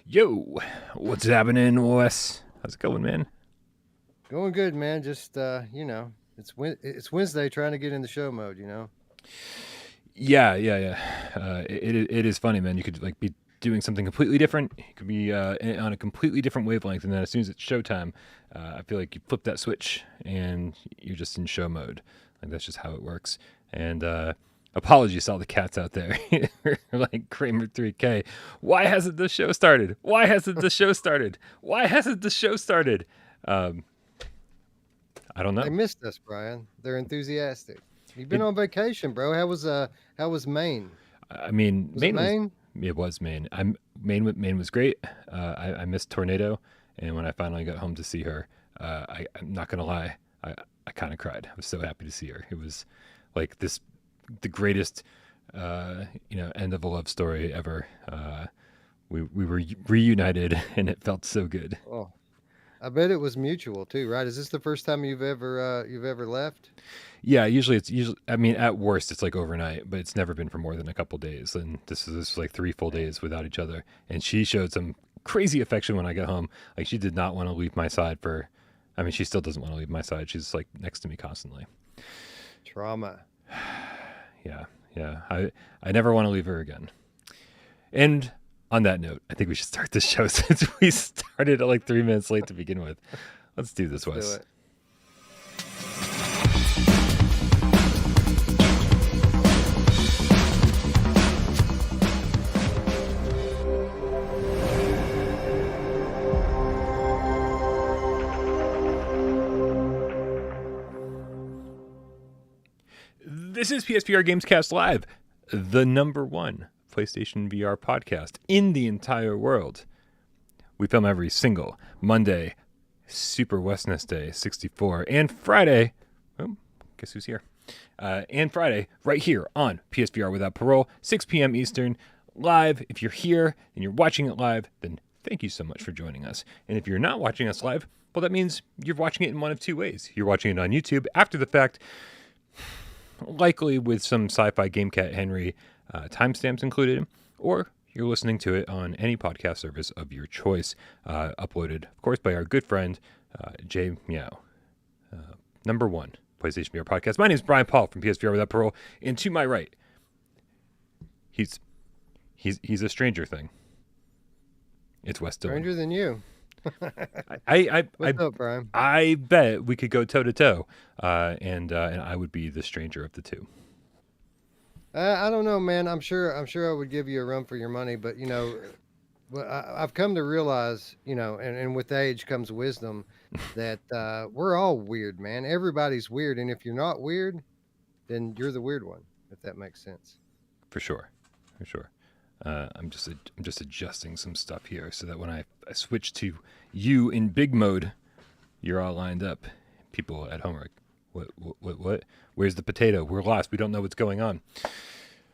Yo, what's happening, Wes? How's it going, man? Going good, man. Just it's Wednesday, trying to get in the show mode. Yeah. It is funny, man. You could like be doing something completely different. You could be on a completely different wavelength, and then as soon as it's showtime, I feel like you flip that switch and you're just in show mode. Like that's just how it works. And apologies to all the cats out there, like Kramer 3K. Why hasn't the show started? Why hasn't the show started? Why hasn't the show started? Um, I don't They know. missed us, Brian. They're enthusiastic. You've been It on vacation, bro. How was Maine? I mean, Was it Maine was Maine? it was Maine. Maine was great. I missed Tornado, and when I finally got home to see her, I'm not gonna lie, I kind of cried. I was so happy to see her. It was like the greatest, end of a love story ever. We were reunited, and it felt so good. Oh, I bet it was mutual too, right? Is this the first time you've ever left? Yeah, usually. I mean, at worst, it's like overnight, but it's never been for more than a couple days. And this was like 3 full days without each other. And she showed some crazy affection when I got home. Like she did not want to leave my side for. I mean, she still doesn't want to leave my side. She's like next to me constantly. Trauma. Yeah, yeah. I never want to leave her again. And on that note, I think we should start this show since we started at like 3 minutes late to begin with. Let's do this, Let's do Wes. it. This is PSVR GamesCast Live, the #1 PlayStation VR podcast in the entire world. We film every single Monday, Super Westness Day 64, and Friday. Oh, guess who's here? And Friday, right here on PSVR Without Parole, 6 p.m. Eastern, live. If you're here and you're watching it live, then thank you so much for joining us. And if you're not watching us live, well, that means you're watching it in one of two ways. You're watching it on YouTube after the fact, likely with some sci-fi GameCat Henry timestamps included, or you're listening to it on any podcast service of your choice, uploaded, of course, by our good friend, Jay Meow. #1 PlayStation VR podcast. My name is Brian Paul from PSVR Without Parole, and to my right, he's a stranger thing. It's Wes Dillon. Stranger than you. I What's up, Brian? I bet we could go toe to toe, and I would be the stranger of the two. I don't know, man. I'm sure I would give you a run for your money, but well, I've come to realize, and with age comes wisdom, that we're all weird, man. Everybody's weird, and if you're not weird, then you're the weird one. If that makes sense. For sure. I'm just adjusting some stuff here so that when I switch to you in big mode, you're all lined up. People at home are like, what? Where's the potato? We're lost. We don't know what's going on.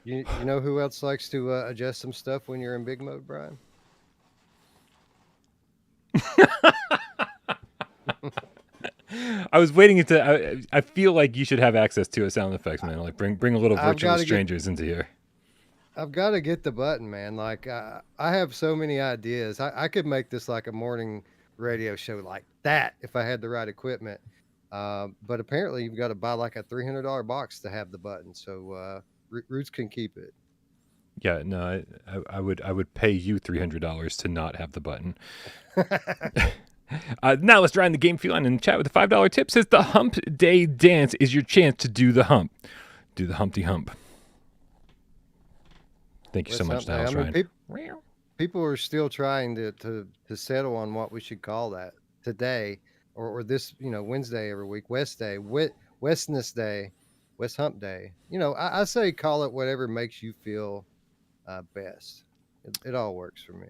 You know who else likes to adjust some stuff when you're in big mode, Brian? I was waiting to. I feel like you should have access to a sound effects, man. Like bring a little I've virtual got to get strangers into here. I've got to get the button, man. Like I have so many ideas. I could make this like a morning radio show like that if I had the right equipment. But apparently you've got to buy like a $300 box to have the button. So Roots can keep it. Yeah, no, I would pay you $300 to not have the button. Now let's drive in the game feline and chat with the $5 tip. Says the hump day dance is your chance to do the hump. Do the Humpty Hump. Thank you so much, I Niles mean, Ryan. people are still trying to settle on what we should call that today or this, Wednesday every week, West Day, Westness Day, West Hump Day. I say call it whatever makes you feel best. It all works for me.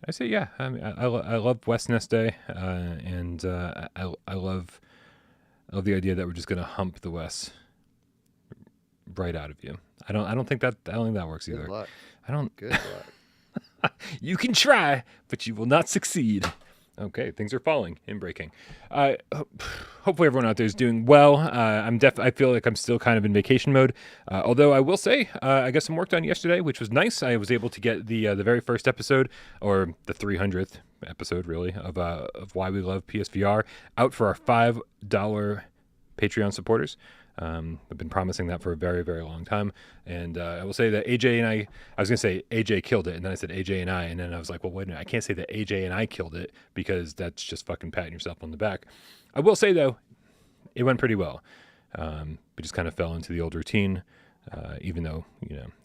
I say yeah. I mean, I love Westness Day, and I love the idea that we're just gonna hump the West right out of you. I don't think that works Good either. luck. I don't. Good luck. You can try, but you will not succeed. Okay, things are falling and breaking. Hopefully everyone out there is doing well. I feel like I'm still kind of in vacation mode. Although I will say, I got some work done yesterday, which was nice. I was able to get the very first episode, or the 300th episode, really, of Why We Love PSVR out for our $5 Patreon supporters. I've been promising that for a very, very long time. And I will say that AJ and I was going to say AJ killed it. And then I said AJ and I. And then I was like, well, wait a minute. I can't say that AJ and I killed it because that's just fucking patting yourself on the back. I will say, though, it went pretty well. We just kind of fell into the old routine, even though,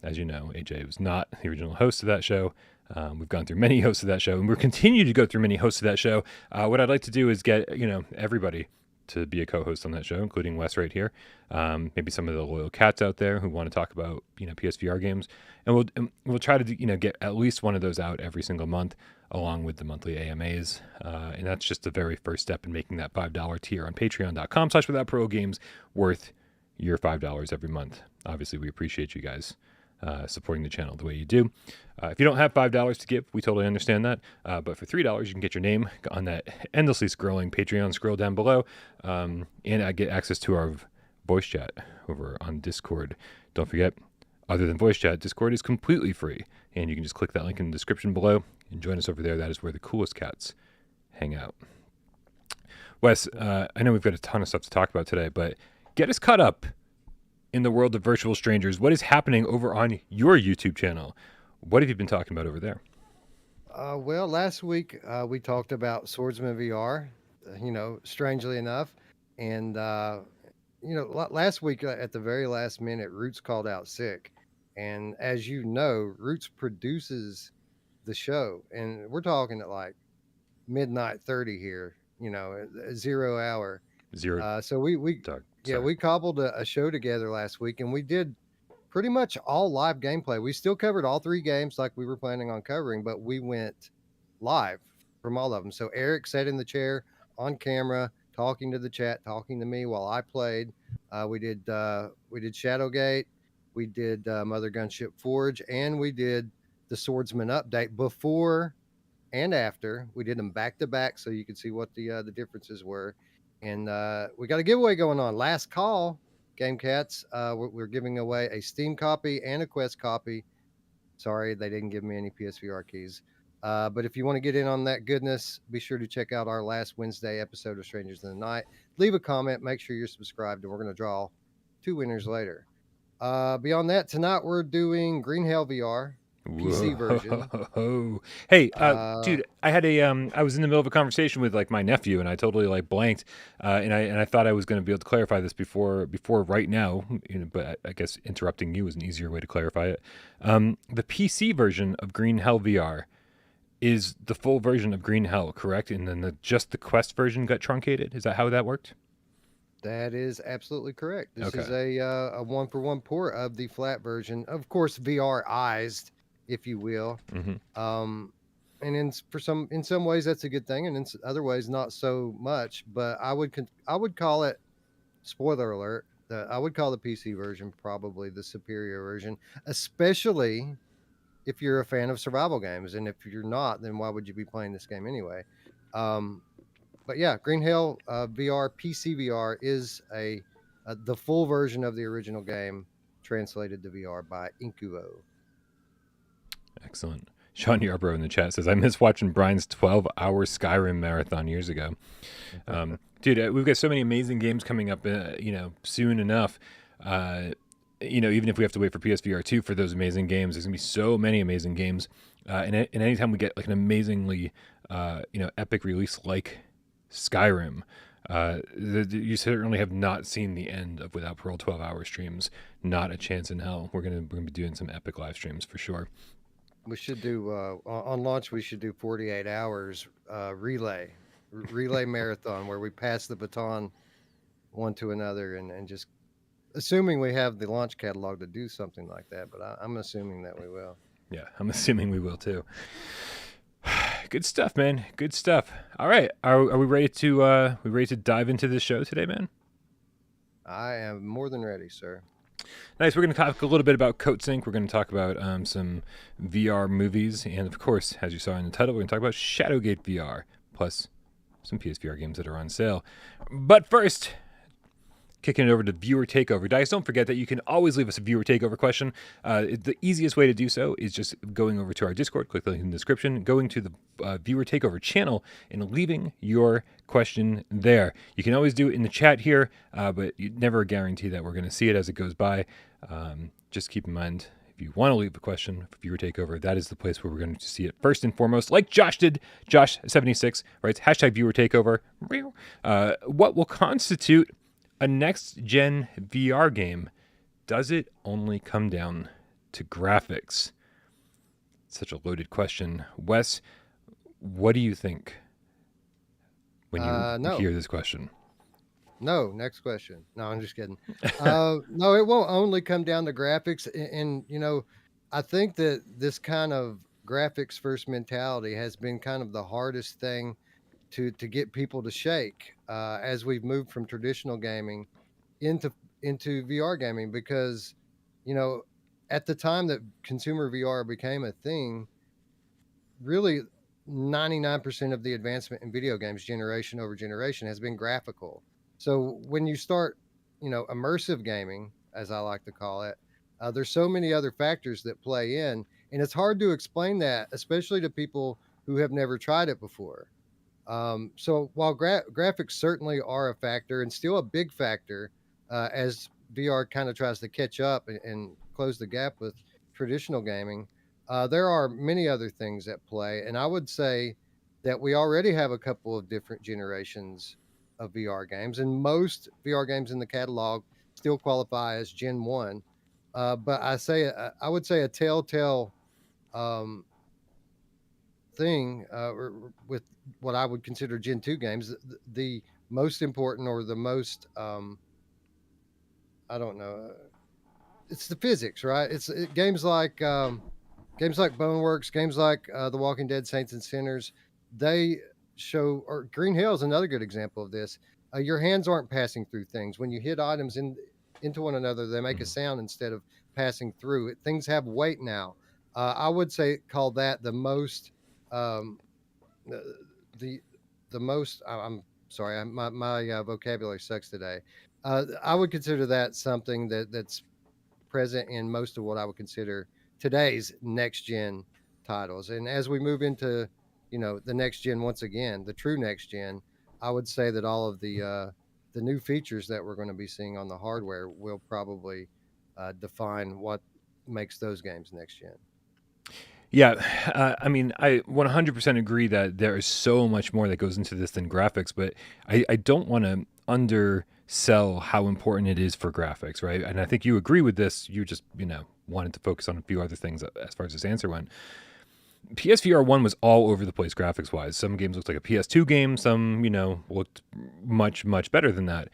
as you know, AJ was not the original host of that show. We've gone through many hosts of that show, and we'll continue to go through many hosts of that show. What I'd like to do is get, everybody to be a co-host on that show, including Wes right here. Maybe some of the loyal cats out there who want to talk about, PSVR games. And we'll try to, get at least one of those out every single month, along with the monthly AMAs. And that's just the very first step in making that $5 tier on patreon.com/withoutparole worth your $5 every month. Obviously, we appreciate you guys supporting the channel the way you do. If you don't have $5 to give, we totally understand that. But for $3, you can get your name on that endlessly scrolling Patreon scroll down below. And I get access to our voice chat over on Discord. Don't forget, other than voice chat, Discord is completely free. And you can just click that link in the description below and join us over there. That is where the coolest cats hang out. Wes, I know we've got a ton of stuff to talk about today, but get us caught up in the world of virtual strangers. What is happening over on your YouTube channel? What have you been talking about over there? Well, last week we talked about Swordsman VR, strangely enough. And, last week at the very last minute, Roots called out sick. And as you know, Roots produces the show. And we're talking at like midnight 30 here, 0 hour. Zero. So we cobbled a show together last week, and we did pretty much all live gameplay. We still covered all 3 games like we were planning on covering, but we went live from all of them. So Eric sat in the chair on camera, talking to the chat, talking to me while I played. We did Shadowgate, we did Mother Gunship Forge, and we did the Swordsman update before and after. We did them back to back so you could see what the differences were. And we got a giveaway going on. Last call, Game Cats. We're giving away a Steam copy and a Quest copy. Sorry, they didn't give me any PSVR keys. But if you want to get in on that goodness, be sure to check out our last Wednesday episode of Strangers in the Night. Leave a comment. Make sure you're subscribed, and we're going to draw 2 winners later. Beyond that, tonight we're doing Green Hell VR. PC version. Hey, dude, I was in the middle of a conversation with like my nephew, and I totally blanked, and I thought I was going to be able to clarify this before right now, but I guess interrupting you is an easier way to clarify it. The PC version of Green Hell VR is the full version of Green Hell, correct? And then just the Quest version got truncated. Is that how that worked? That is absolutely correct. This is a 1-for-1 port of the flat version, of course, VR-ized, if you will. Mm-hmm. And in some ways that's a good thing, and in other ways not so much. But I would call it, spoiler alert, I would call the PC version probably the superior version, especially if you're a fan of survival games. And if you're not, then why would you be playing this game anyway? But yeah, Green Hell VR PCVR is the full version of the original game translated to VR by Incuvo. Excellent. Sean Yarbrough in the chat says, I miss watching Brian's 12-hour Skyrim marathon years ago. Dude, we've got so many amazing games coming up, soon enough. Even if we have to wait for PSVR2 for those amazing games, there's going to be so many amazing games. And anytime we get like an amazingly, epic release like Skyrim, you certainly have not seen the end of Without Parole 12-hour streams. Not a chance in hell. We're gonna be doing some epic live streams for sure. We should do on launch. We should do 48 hours relay marathon where we pass the baton one to another, and just assuming we have the launch catalog to do something like that. But I'm assuming that we will. Yeah, I'm assuming we will too. Good stuff, man. Good stuff. All right, are we ready to dive into this show today, man? I am more than ready, sir. Nice. We're going to talk a little bit about Coatsink. We're going to talk about some VR movies, and of course, as you saw in the title, we're going to talk about Shadowgate VR. plus some PSVR games that are on sale. But first, kicking it over to viewer takeover. Dice, don't forget that you can always leave us a viewer takeover question. The easiest way to do so is just going over to our Discord, click the link in the description, going to the viewer takeover channel, and leaving your question there. You can always do it in the chat here, but you never guarantee that we're going to see it as it goes by. Just keep in mind, if you want to leave a question for viewer takeover, that is the place where we're going to see it first and foremost, like Josh did. Josh76 writes, hashtag viewer takeover. What will constitute a next-gen VR game? Does it only come down to graphics? Such a loaded question. Wes, what do you think when you hear this question? No, next question. No, I'm just kidding. No, it won't only come down to graphics. And, I think that this kind of graphics first mentality has been kind of the hardest thing to get people to shake as we've moved from traditional gaming into VR gaming, because at the time that consumer VR became a thing, really 99% of the advancement in video games generation over generation has been graphical. So when you start immersive gaming, as I like to call it, there's so many other factors that play in, and it's hard to explain that, especially to people who have never tried it before. So while graphics certainly are a factor, and still a big factor, as VR kind of tries to catch up and close the gap with traditional gaming, there are many other things at play. And I would say that we already have a couple of different generations of VR games, and most VR games in the catalog still qualify as Gen 1. But I would say a telltale thing with what I would consider Gen 2 games, the most important, or the most I don't know, it's the physics, right? Games like Boneworks, games like The Walking Dead, Saints and Sinners. They show, or Green Hill is another good example of this. Your hands aren't passing through things when you hit items into one another. They make a sound instead of passing through it. Things have weight now. I would say call that the most the most. I'm sorry, my vocabulary sucks today. I would consider that something that's present in most of what I would consider today's next gen titles. And as we move into the next gen, once again, the true next gen, I would say that all of the new features that we're going to be seeing on the hardware will probably define what makes those games next gen. Yeah, I mean, I 100% agree that there is so much more that goes into this than graphics, but I don't want to undersell how important it is for graphics, right? And I think you agree with this. You just, wanted to focus on a few other things as far as this answer went. PSVR1 was all over the place graphics-wise. Some games looked like a PS2 game. Some, looked much, much better than that.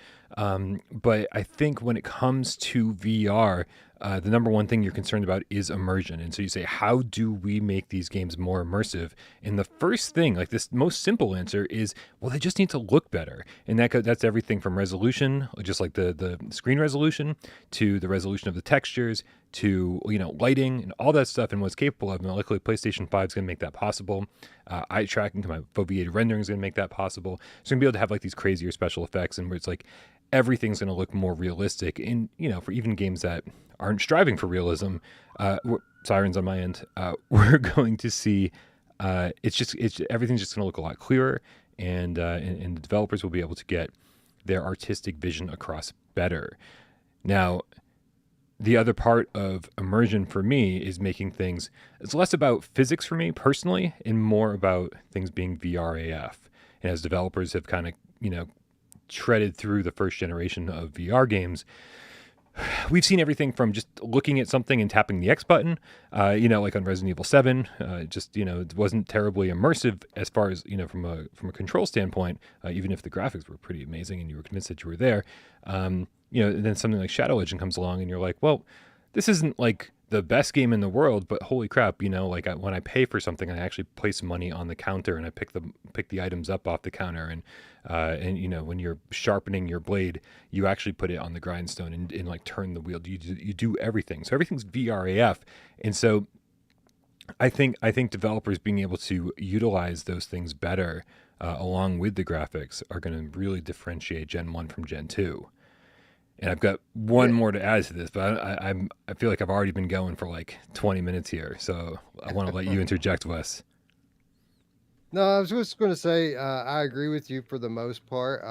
But I think when it comes to VR, the number one thing you're concerned about is immersion. And so you say, how do we make these games more immersive? And the first thing, like this most simple answer is, well, they just need to look better. And that's everything from resolution, just like the screen resolution, to the resolution of the textures, to lighting and all that stuff and what's capable of. And luckily, PlayStation 5 is going to make that possible. Eye tracking to my foveated rendering is going to make that possible. So you're going to be able to have like these crazier special effects, and where it's like everything's going to look more realistic. And for even games that aren't striving for realism, sirens on my end, we're going to see everything's just going to look a lot clearer, and the developers will be able to get their artistic vision across better. Now, the other part of immersion for me is making things, it's less about physics for me personally and more about things being VR AF. And as developers have kind of, treaded through the first generation of VR games, we've seen everything from just looking at something and tapping the X button, like on Resident Evil 7, it wasn't terribly immersive as far as, from a control standpoint, even if the graphics were pretty amazing and you were convinced that you were there. And then something like Shadow Legend comes along and you're like, well, this isn't like the best game in the world, but holy crap, when I pay for something, I actually place money on the counter and I pick the items up off the counter, and when you're sharpening your blade, you actually put it on the grindstone and like turn the wheel. You do everything. So everything's VR AF. And so I think developers being able to utilize those things better, along with the graphics, are going to really differentiate Gen 1 from Gen 2. And I've got one Yeah. more to add to this, but I feel like I've already been going for like 20 minutes here, so I want to let you interject, Wes. No, I was just going to say I agree with you for the most part,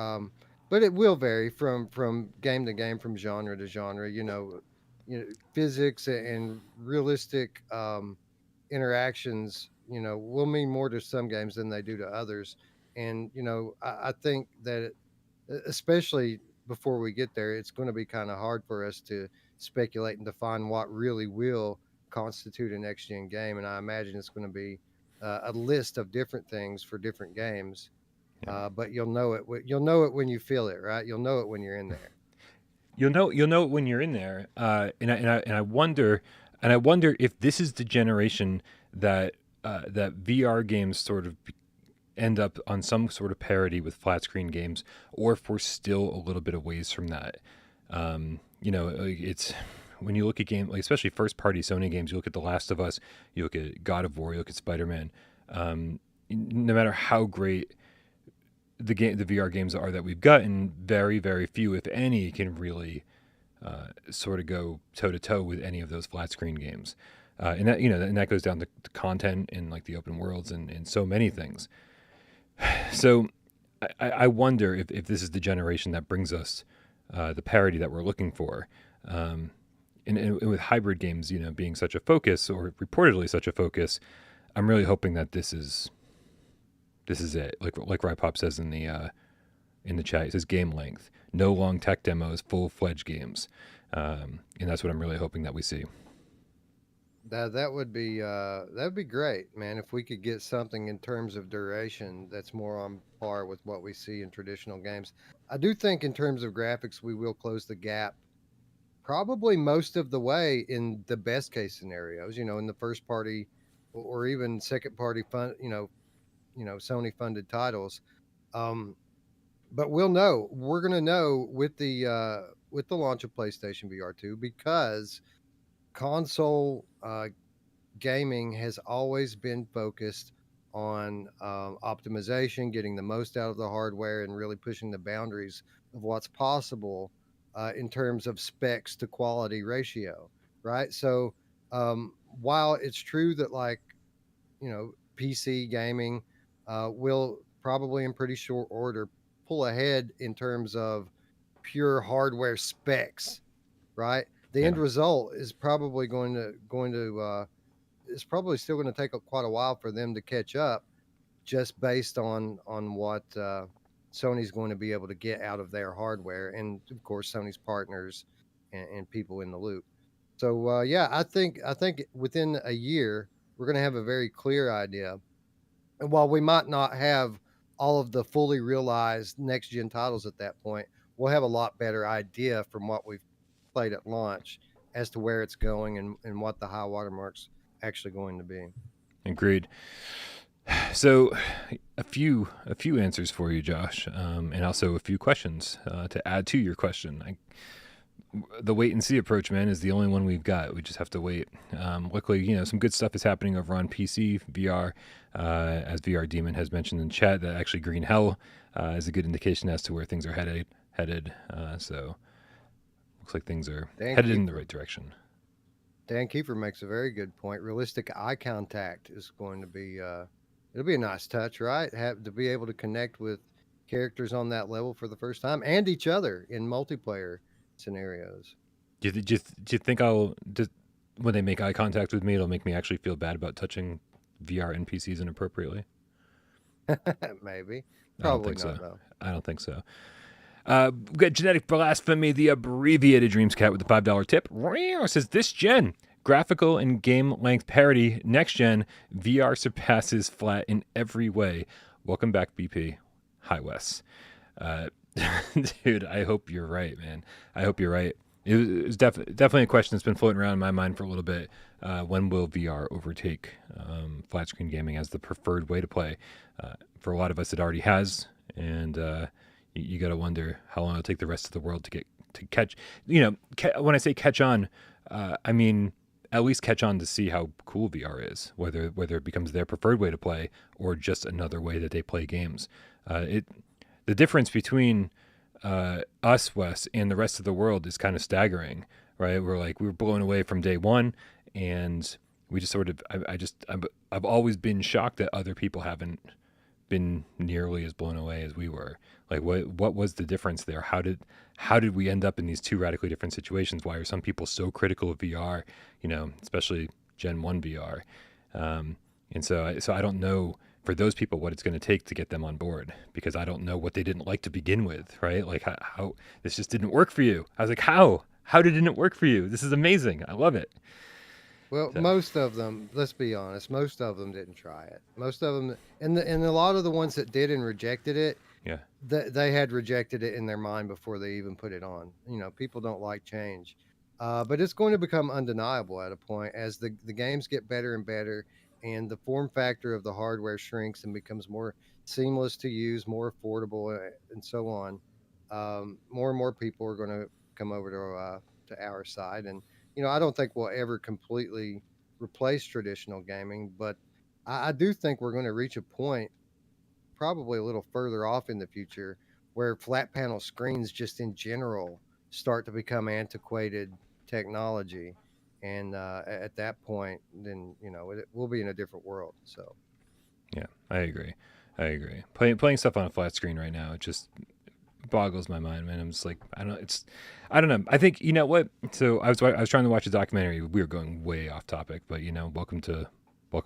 but it will vary from game to game, from genre to genre. Physics and realistic interactions, will mean more to some games than they do to others. And I think that especially before we get there, it's going to be kind of hard for us to speculate and define what really will constitute a next gen game. And I imagine it's going to be a list of different things for different games. Yeah. But you'll know it. You'll know it when you feel it, right? You'll know it when you're in there. You'll know it when you're in there, and I wonder if this is the generation that that VR games sort of end up on some sort of parity with flat screen games, or if we're still a little bit of ways from that. It's when you look at game, like especially first party Sony games, you look at The Last of Us, you look at God of War, you look at Spider-Man. No matter how great the VR games are that we've gotten, very very few, if any, can really sort of go toe to toe with any of those flat screen games. And that goes down to content and like the open worlds and so many things. So I wonder if this is the generation that brings us the parity that we're looking for. And with hybrid games, being such a focus, or reportedly such a focus, I'm really hoping that this is it. Like Rypop says in the chat, it says game length, no long tech demos, full fledged games, and that's what I'm really hoping that we see. That would be great, man. If we could get something in terms of duration that's more on par with what we see in traditional games. I do think in terms of graphics, we will close the gap probably most of the way in the best case scenarios. In the first party or even second party fun, Sony funded titles. Um, but we'll know. We're gonna know with the launch of PlayStation VR2, because console gaming has always been focused on optimization, getting the most out of the hardware, and really pushing the boundaries of what's possible in terms of specs to quality ratio, right? So while it's true that PC gaming will probably in pretty short order pull ahead in terms of pure hardware specs, right? The Yeah. end result is probably it's probably still going to take quite a while for them to catch up, just based on what Sony's going to be able to get out of their hardware, and of course Sony's partners and people in the loop. So yeah, I think within a year we're going to have a very clear idea. And while we might not have all of the fully realized next gen titles at that point, we'll have a lot better idea from what we've played at launch as to where it's going, and what the high watermark's actually going to be. Agreed. So, a few answers for you, Josh, and also a few questions to add to your question. The wait and see approach, man, is the only one we've got. We just have to wait. Luckily, some good stuff is happening over on PC VR, as VR Demon has mentioned in chat. That actually Green Hell is a good indication as to where things are headed. So, looks like things are headed in the right direction. Dan Kiefer makes a very good point. Realistic eye contact is going to be it'll be a nice touch, right? Have to be able to connect with characters on that level for the first time, and each other in multiplayer scenarios. Do you think when they make eye contact with me, it'll make me actually feel bad about touching VR NPCs inappropriately? Maybe. I don't Probably think not, so. though. I don't think so. We've got Genetic Blasphemy, the abbreviated Dreams Cat with the $5 tip. Says this gen, graphical and game length parity. Next gen, VR surpasses flat in every way. Welcome back, BP. Hi, Wes. Dude, I hope you're right, man. I hope you're right. It was definitely a question that's been floating around in my mind for a little bit. When will VR overtake flat screen gaming as the preferred way to play? For a lot of us, it already has, and you got to wonder how long it'll take the rest of the world to catch. When I say catch on, I mean at least catch on to see how cool VR is, whether it becomes their preferred way to play or just another way that they play games. The difference between us, Wes, and the rest of the world is kind of staggering, right? We were blown away from day one, and we just sort of I've always been shocked that other people haven't been nearly as blown away as we were. Like what was the difference there? How did we end up in these two radically different situations? Why are some people so critical of VR? Especially Gen 1 VR. And so I don't know for those people what it's going to take to get them on board, because I don't know what they didn't like to begin with, right? Like how this just didn't work for you. I was like, how did it work for you? This is amazing. I love it. Well, So, most of them, let's be honest, most of them didn't try it. Most of them, and a lot of the ones that did and rejected it, yeah. they had rejected it in their mind before they even put it on. People don't like change. But it's going to become undeniable at a point as the games get better and better, and the form factor of the hardware shrinks and becomes more seamless to use, more affordable, and so on. More and more people are going to come over to our side, and I don't think we'll ever completely replace traditional gaming, but I do think we're going to reach a point, probably a little further off in the future, where flat panel screens just in general start to become antiquated technology. And at that point, then we'll be in a different world. So Yeah, I agree. Playing stuff on a flat screen right now, it just boggles my mind, man. I'm just like, I don't know. I think, you know what? So I was trying to watch a documentary. We were going way off topic, but welcome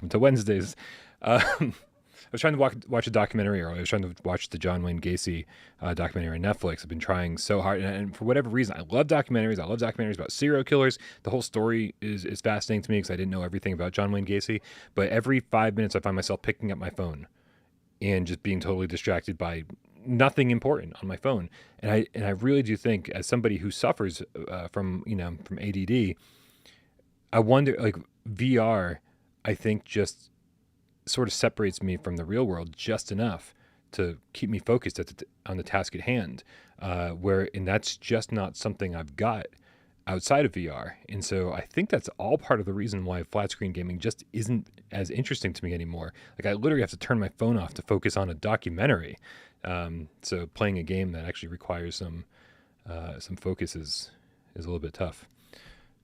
to Wednesdays. I was trying to watch a documentary earlier. I was trying to watch the John Wayne Gacy documentary on Netflix. I've been trying so hard, and for whatever reason, I love documentaries. I love documentaries about serial killers. The whole story is fascinating to me because I didn't know everything about John Wayne Gacy. But every 5 minutes, I find myself picking up my phone and just being totally distracted by nothing important on my phone. And I really do think, as somebody who suffers from ADD, I wonder, like, VR, I think, just sort of separates me from the real world just enough to keep me focused on the task at hand. And that's just not something I've got outside of VR. And so I think that's all part of the reason why flat screen gaming just isn't as interesting to me anymore. Like, I literally have to turn my phone off to focus on a documentary. So playing a game that actually requires some focus is a little bit tough.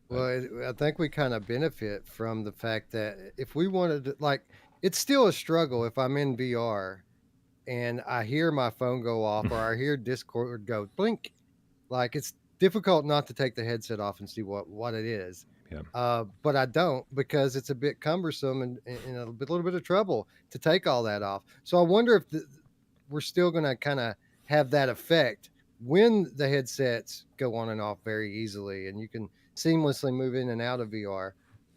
well, I think we kind of benefit from the fact that if we wanted to, like, it's still a struggle if I'm in VR and I hear my phone go off or I hear Discord go blink. Like, it's difficult not to take the headset off and see what it is. Yeah. But I don't, because it's a bit cumbersome and a little bit of trouble to take all that off. So I wonder if we're still going to kind of have that effect when the headsets go on and off very easily, and you can seamlessly move in and out of VR.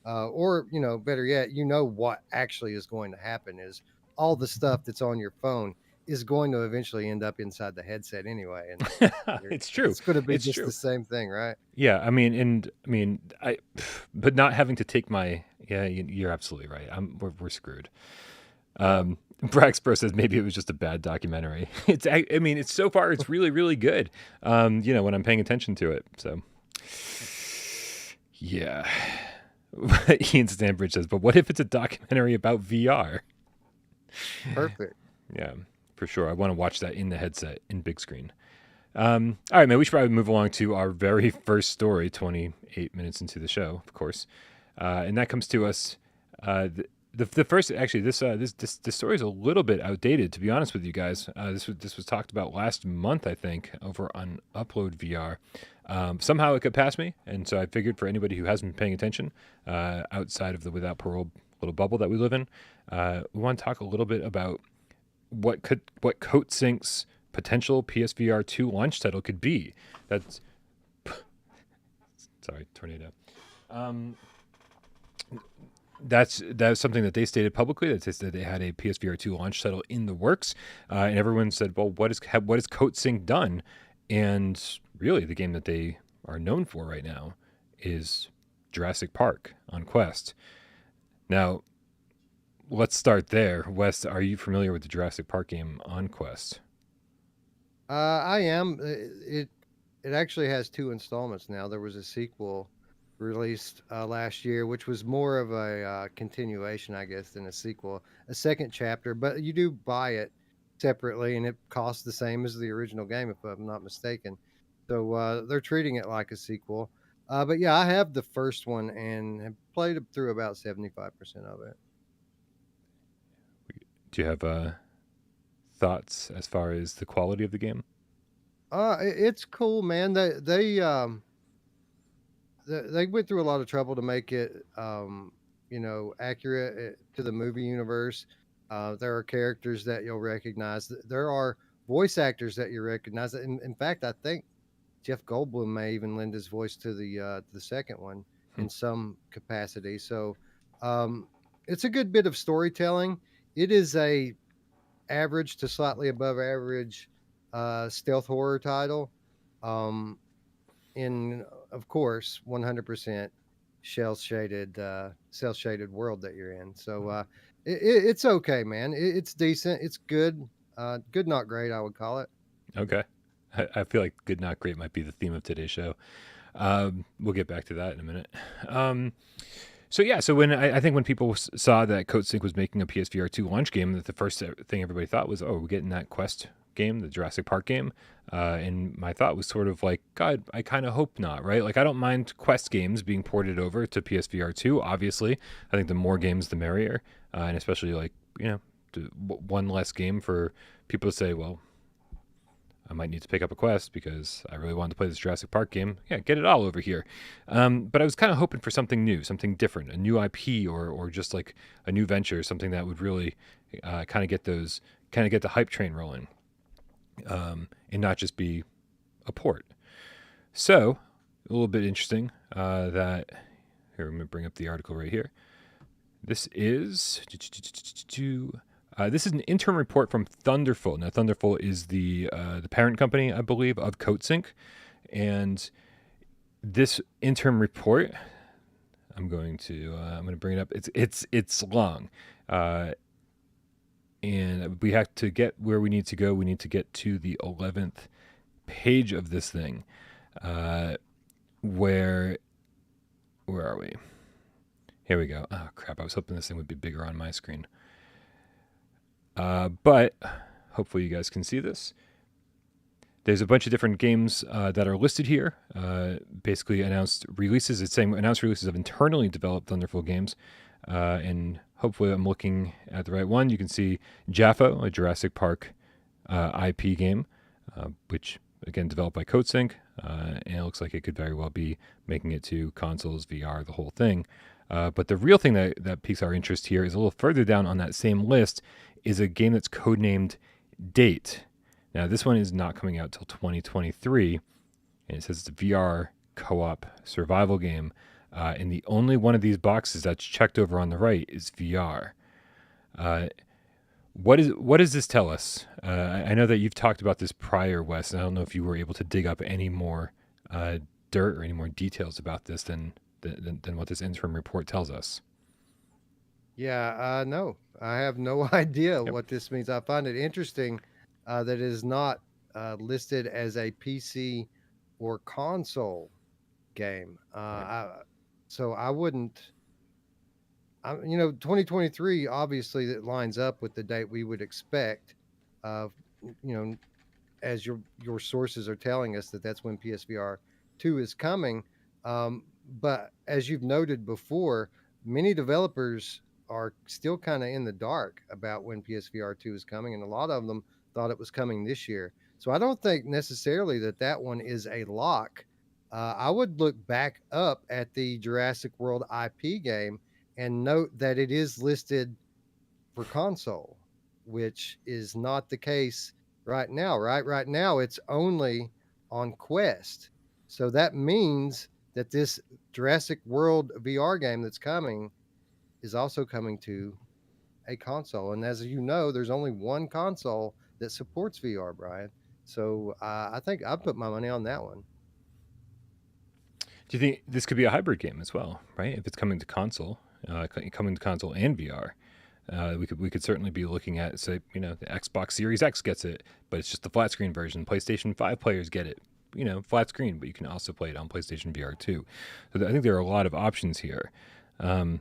Or, better yet, what actually is going to happen is all the stuff that's on your phone is going to eventually end up inside the headset anyway. And It's true. it's going to be It's just true. the same thing, right? Yeah, but not having to take my, yeah, you're absolutely right. We're screwed. Braxpro says maybe it was just a bad documentary. It's so far, it's really, really good. When I'm paying attention to it. So, yeah. Ian Stanbridge says, but what if it's a documentary about VR? Perfect. Yeah, for sure. I want to watch that in the headset, in big screen. All right, man, we should probably move along to our very first story, 28 minutes into the show, of course. And that comes to us, the first, actually, this story is a little bit outdated, to be honest with you guys. This was talked about last month, I think, over on Upload VR. Somehow it got past me, and so I figured for anybody who hasn't been paying attention, outside of the Without Parole little bubble that we live in, we want to talk a little bit about what Coatsink's potential PSVR2 launch title could be. That's sorry, tornado. That's something that they stated publicly. That says that they had a PSVR2 launch title in the works, and everyone said, "Well, what has Coatsink done?" And really, the game that they are known for right now is Jurassic Park on Quest. Now, let's start there. Wes, are you familiar with the Jurassic Park game on Quest? I am. It actually has two installments now. There was a sequel released last year, which was more of a continuation, I guess, than a sequel, a second chapter. But you do buy it separately, and it costs the same as the original game, if I'm not mistaken. So they're treating it like a sequel. But yeah, I have the first one and have played through about 75% of it. Do you have thoughts as far as the quality of the game? It's cool, man. They went through a lot of trouble to make it, accurate to the movie universe. There are characters that you'll recognize. There are voice actors that you recognize. In fact, I think Jeff Goldblum may even lend his voice to the second one in some capacity. So, um, it's a good bit of storytelling. It is a average to slightly above average stealth horror title. Um, in of course 100% cell shaded world that you're in. So it's okay, man. It's decent. It's good. Good, not great, I would call it. Okay. I feel like good, not great might be the theme of today's show. We'll get back to that in a minute. So when I think when people saw that Coatsink was making a PSVR2 launch game, that the first thing everybody thought was, oh, we're getting that Quest game, the Jurassic Park game. And my thought was sort of like, God, I kind of hope not, right? Like, I don't mind Quest games being ported over to PSVR2, obviously. I think the more games, the merrier. And especially, like, one less game for people to say, well, I might need to pick up a Quest because I really wanted to play this Jurassic Park game. Yeah, get it all over here. But I was kind of hoping for something new, something different, a new IP or just like a new venture, something that would really kind of get the hype train rolling, and not just be a port. So a little bit interesting that here, I'm going to bring up the article right here. This is an interim report from Thunderful. Now, Thunderful is the parent company, I believe, of Coatsink, and this interim report, I'm going to bring it up. It's long, and we have to get where we need to go. We need to get to the 11th page of this thing. Where are we? Here we go. Oh crap! I was hoping this thing would be bigger on my screen. But hopefully you guys can see this. There's a bunch of different games that are listed here. Basically announced releases. It's saying announced releases of internally developed Thunderful games. And hopefully I'm looking at the right one. You can see Jaffo, a Jurassic Park IP game, which again developed by Coatsink. And it looks like it could very well be making it to consoles, VR, the whole thing. But the real thing that piques our interest here is a little further down on that same list is a game that's codenamed Date. Now, this one is not coming out till 2023, and it says it's a VR co-op survival game. And the only one of these boxes that's checked over on the right is VR. What does this tell us? I know that you've talked about this prior, Wes, and I don't know if you were able to dig up any more dirt or any more details about this than what this interim report tells us. Yeah, no, I have no idea what this means. I find it interesting that it is not listed as a PC or console game. So I wouldn't. 2023 obviously that lines up with the date we would expect. Of as your sources are telling us that's when PSVR 2 is coming. But as you've noted before, many developers are still kind of in the dark about when PSVR 2 is coming, and a lot of them thought it was coming this year. So I don't think necessarily that one is a lock. I would look back up at the Jurassic World IP game and note that it is listed for console, which is not the case right now, right? Right now, it's only on Quest. So that means that this Jurassic World VR game that's coming is also coming to a console. And as you know, there's only one console that supports VR, Brian. So I think I'd put my money on that one. Do you think this could be a hybrid game as well, right? If it's coming to console and VR, we could certainly be looking at, say, the Xbox Series X gets it, but it's just the flat screen version. PlayStation 5 players get it, flat screen, but you can also play it on PlayStation VR2. So I think there are a lot of options here. I'm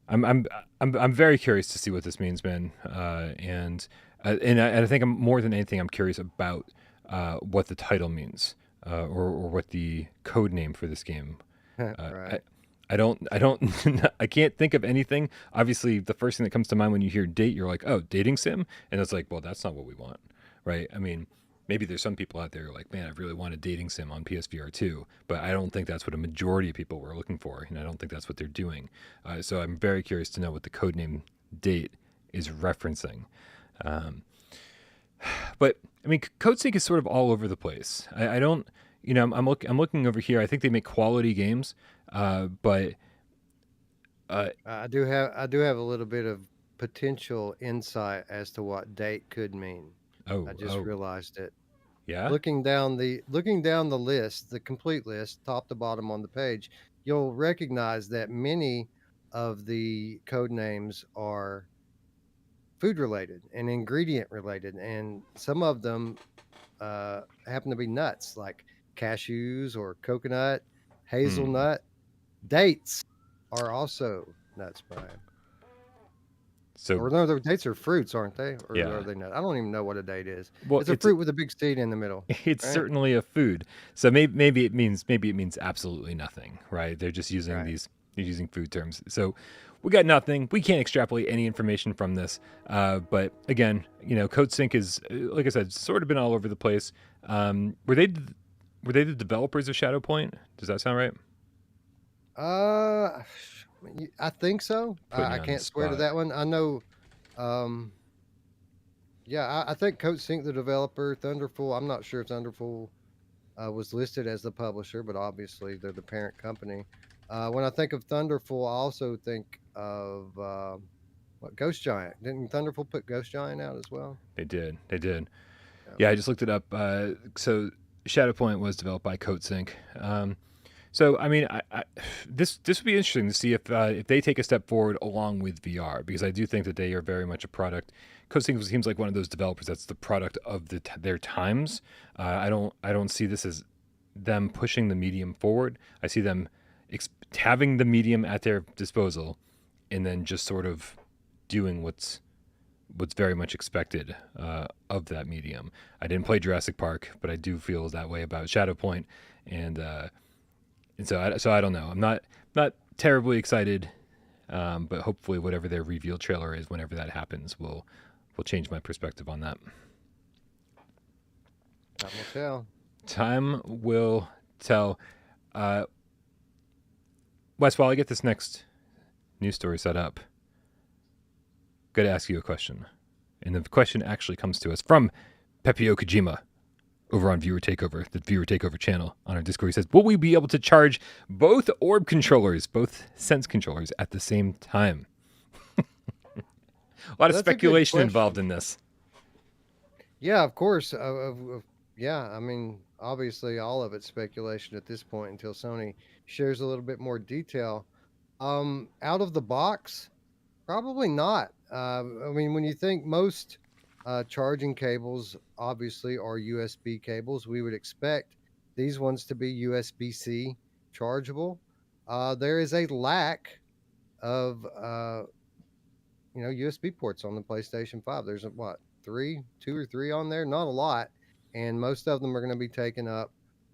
very curious to see what this means, man. And I think more than anything, I'm curious about what the title means, or what the code name for this game. Right. I don't, I can't think of anything. Obviously, the first thing that comes to mind when you hear date, you're like, oh, dating sim? And it's like, well, that's not what we want, right? I mean, maybe there's some people out there who are like, man, I really want a dating sim on PSVR2, but I don't think that's what a majority of people were looking for, and I don't think that's what they're doing. So I'm very curious to know what the codename date is referencing. But I mean, Coatsink is sort of all over the place. I don't, I'm looking over here. I think they make quality games, but I do have a little bit of potential insight as to what date could mean. I just realized it. Yeah. Looking down the list, the complete list, top to bottom on the page, you'll recognize that many of the code names are food related and ingredient related, and some of them happen to be nuts, like cashews or coconut, hazelnut. Dates are also nuts, Brian. So, or no, the dates are fruits, aren't they? Or yeah. are they not? I don't even know what a date is. Well, it's a fruit with a big seed in the middle. It's right? certainly a food. So maybe it means absolutely nothing, right? They're just using Right. they're using food terms. So we got nothing. We can't extrapolate any information from this. But again, Coatsink is, like I said, sort of been all over the place. Were they the developers of Shadowpoint? Does that sound right? I think so. I can't swear to that one. I know. Yeah, I think Coatsink, the developer, Thunderful. I'm not sure if Thunderful was listed as the publisher, but obviously they're the parent company. When I think of Thunderful, I also think of what, Ghost Giant. Didn't Thunderful put Ghost Giant out as well? They did. Yeah, I just looked it up. So Shadowpoint was developed by Coatsink. So I mean, this would be interesting to see if they take a step forward along with VR, because I do think that they are very much a product. Coatsink seems like one of those developers that's the product of their times. I don't see this as them pushing the medium forward. I see them having the medium at their disposal, and then just sort of doing what's very much expected of that medium. I didn't play Jurassic Park, but I do feel that way about Shadowpoint, and so I don't know. I'm not terribly excited, but hopefully whatever their reveal trailer is, whenever that happens, will change my perspective on that. Time will tell. Time will tell. Wes, while I get this next news story set up, got to ask you a question. And the question actually comes to us from Pepio Kojima over on Viewer Takeover, the Viewer Takeover channel on our Discord. He says, will we be able to charge both orb controllers, both Sense controllers at the same time? A lot of speculation involved in this. Yeah, of course. Yeah, I mean, obviously all of it's speculation at this point until Sony shares a little bit more detail. Out of the box, probably not. I mean, when you think most charging cables obviously are USB cables, we would expect these ones to be USB-C chargeable. There is a lack of USB ports on the PlayStation 5. There's what, two or three on there, not a lot, and most of them are going to be taken up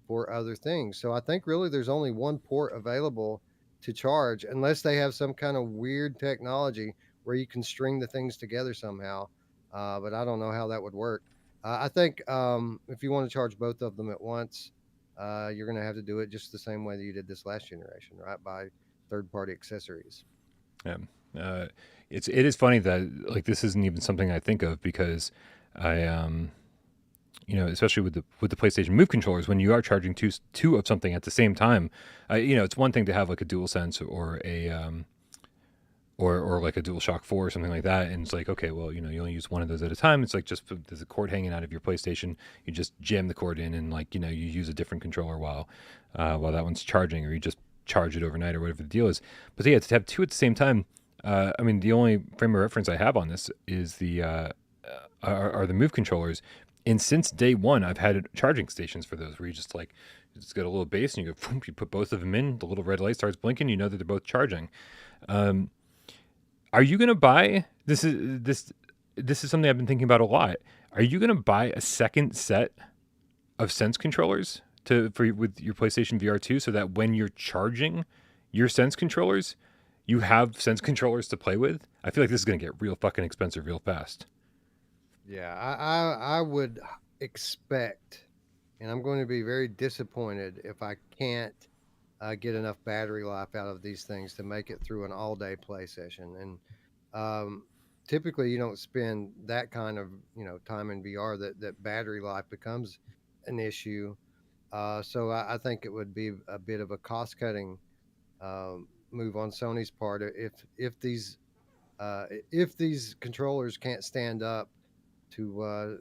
for other things. So I think really there's only one port available to charge, unless they have some kind of weird technology where you can string the things together somehow. But I don't know how that would work. I think if you want to charge both of them at once, you're going to have to do it just the same way that you did this last generation, right? By third-party accessories. Yeah. It is funny that like this isn't even something I think of, because I especially with the PlayStation Move controllers, when you are charging two of something at the same time, it's one thing to have like a DualSense or a or like a DualShock 4 or something like that, and it's like, okay, well, you only use one of those at a time. It's like, just there's a cord hanging out of your PlayStation, you just jam the cord in, and like, you use a different controller while that one's charging, or you just charge it overnight, or whatever the deal is. But yeah, to have two at the same time, I mean, the only frame of reference I have on this is are the Move controllers, And since day one, I've had charging stations for those where you just got a little base and you go, boom, you put both of them in, the little red light starts blinking, you know that they're both charging. Are you going to buy this? This is something I've been thinking about a lot. Are you going to buy a second set of Sense controllers with your PlayStation VR2 so that when you're charging your Sense controllers, you have Sense controllers to play with? I feel like this is going to get real fucking expensive real fast. Yeah, I would expect, and I'm going to be very disappointed if I can't get enough battery life out of these things to make it through an all-day play session. And typically, you don't spend that kind of time in VR that battery life becomes an issue. So I think it would be a bit of a cost-cutting move on Sony's part if these controllers can't stand up to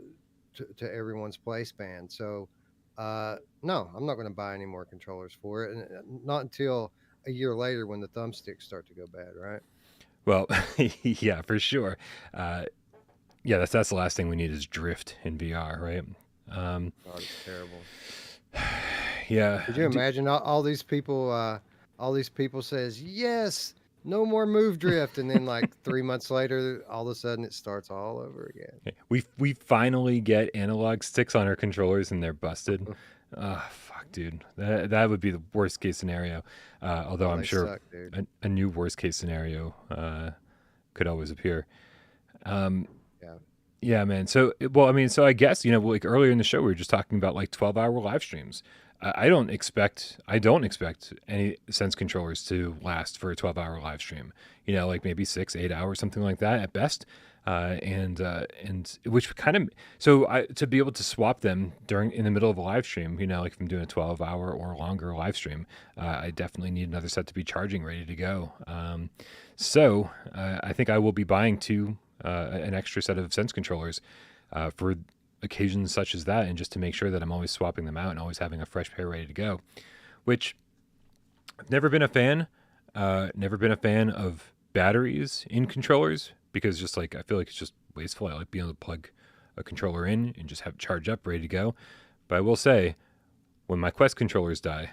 everyone's play span. So no, I'm not going to buy any more controllers for it, and not until a year later when the thumbsticks start to go bad, right? Well, yeah, for sure. Yeah, that's the last thing we need is drift in VR, right? God, it's terrible. Yeah. Could you imagine all these people? All these people says yes, no more move drift, and then like 3 months later, all of a sudden it starts all over again. We finally get analog sticks on our controllers and they're busted. Fuck, dude. That would be the worst case scenario. Although I'm sure suck, a new worst case scenario could always appear. Yeah. Yeah, man. So, well, I mean, so I guess, like earlier in the show, we were just talking about like 12-hour live streams. I don't expect any Sense controllers to last for a 12-hour live stream. Like maybe 6-8 hours, something like that at best. And which kind of, so to be able to swap them in the middle of a live stream, like if I'm doing a 12-hour or longer live stream, I definitely need another set to be charging ready to go. So I think I will be buying an extra set of Sense controllers for occasions such as that, and just to make sure that I'm always swapping them out and always having a fresh pair ready to go. Which I've never been a fan of batteries in controllers, because just like I feel like it's just wasteful. I like being able to plug a controller in and just have it charge up ready to go. But I will say, when my Quest controllers die,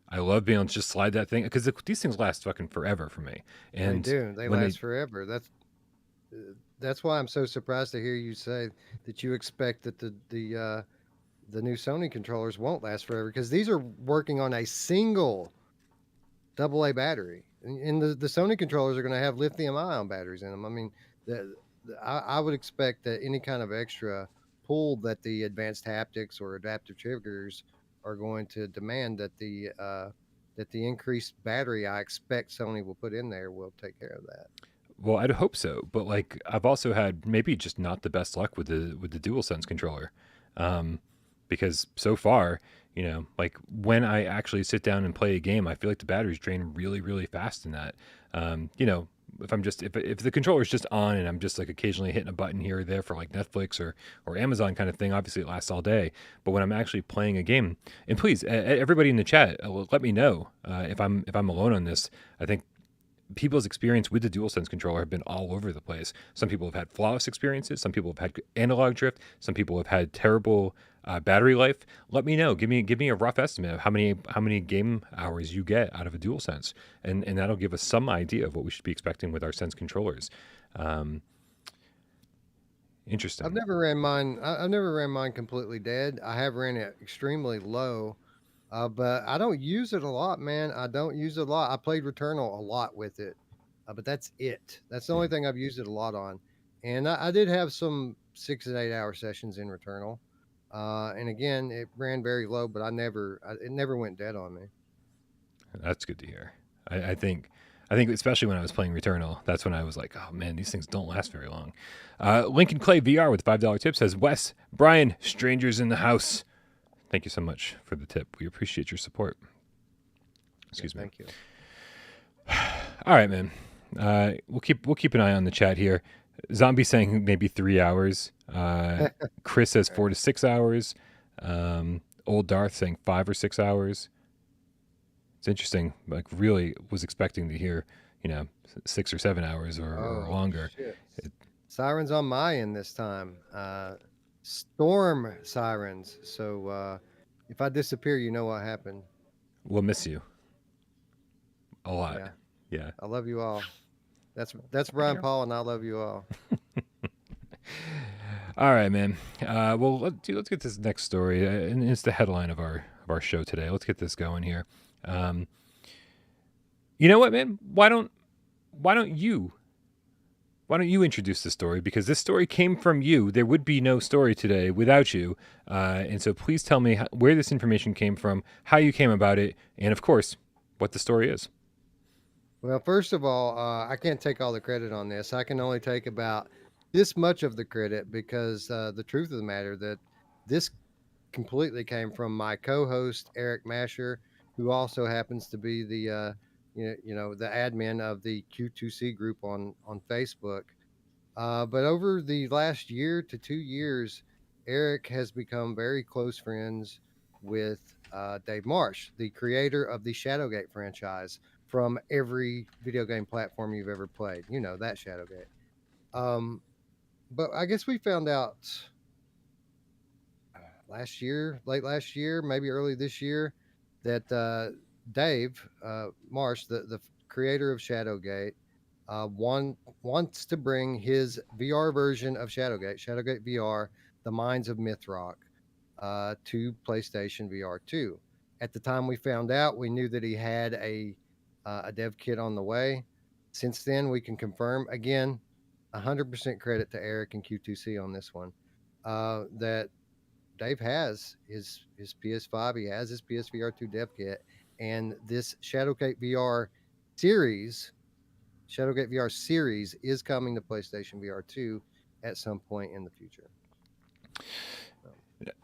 I love being able to just slide that thing, because these things last fucking forever for me. And they do. They last forever. That's why I'm so surprised to hear you say that you expect that the new Sony controllers won't last forever, because these are working on a single AA battery, and the Sony controllers are going to have lithium-ion batteries in them. I mean, I would expect that any kind of extra pull that the advanced haptics or adaptive triggers are going to demand, that the increased battery I expect Sony will put in there will take care of that. Well, I'd hope so, but like I've also had maybe just not the best luck with the DualSense controller, because so far, like when I actually sit down and play a game, I feel like the batteries drain really, really fast in that. If the controller's just on and I'm just like occasionally hitting a button here or there for like Netflix or Amazon kind of thing, obviously it lasts all day. But when I'm actually playing a game, and please, everybody in the chat, let me know if I'm alone on this. I think people's experience with the DualSense controller have been all over the place. Some people have had flawless experiences. Some people have had analog drift. Some people have had terrible battery life. Let me know. Give me a rough estimate of how many game hours you get out of a DualSense, and that'll give us some idea of what we should be expecting with our Sense controllers. Interesting. I've never ran mine completely dead. I have ran it extremely low. But I don't use it a lot, man. I don't use it a lot. I played Returnal a lot with it, but that's it. That's the only thing I've used it a lot on. And I did have some 6 to 8 hour sessions in Returnal. And again, it ran very low, but it never went dead on me. That's good to hear. I think especially when I was playing Returnal, that's when I was like, oh man, these things don't last very long. Lincoln Clay VR with $5 tip says, Wes, Brian, strangers in the house. Thank you so much for the tip. We appreciate your support. Excuse me. Thank you. All right, man. We'll keep an eye on the chat here. Zombie saying maybe 3 hours. Chris says 4 to 6 hours. Old Darth saying 5 or 6 hours. It's interesting. Like, really was expecting to hear, 6 or 7 hours or longer. Sirens on my end this time. storm sirens. So if I disappear, you know what happened. We'll miss you a lot. Yeah, Yeah. I love you all. That's Brian Paul, and I love you all. All right, man. Well, let's get this next story, and it's the headline of our show today. Let's get this going here. Um, you know what, man? Why don't you introduce the story? Because this story came from you. There would be no story today without you. And so please tell me where this information came from, how you came about it, and of course, what the story is. Well, first of all, I can't take all the credit on this. I can only take about this much of the credit because the truth of the matter that this completely came from my co-host Eric Masher, who also happens to be the the admin of the Q2C group on Facebook. But over the last year to 2 years, Eric has become very close friends with Dave Marsh, the creator of the Shadowgate franchise from every video game platform you've ever played. You know, that Shadowgate. Um, but I guess we found out last year, late last year, maybe early this year, that Dave Marsh, the creator of Shadowgate, wants to bring his VR version of Shadowgate VR, The Mines of Mythrock, to PlayStation VR2. At the time we found out, we knew that he had a dev kit on the way. Since then, we can confirm again, 100% credit to Eric and Q2C on this one. That Dave has his PS5, he has his PSVR2 dev kit, and this series Shadowgate VR series is coming to PlayStation VR2 at some point in the future.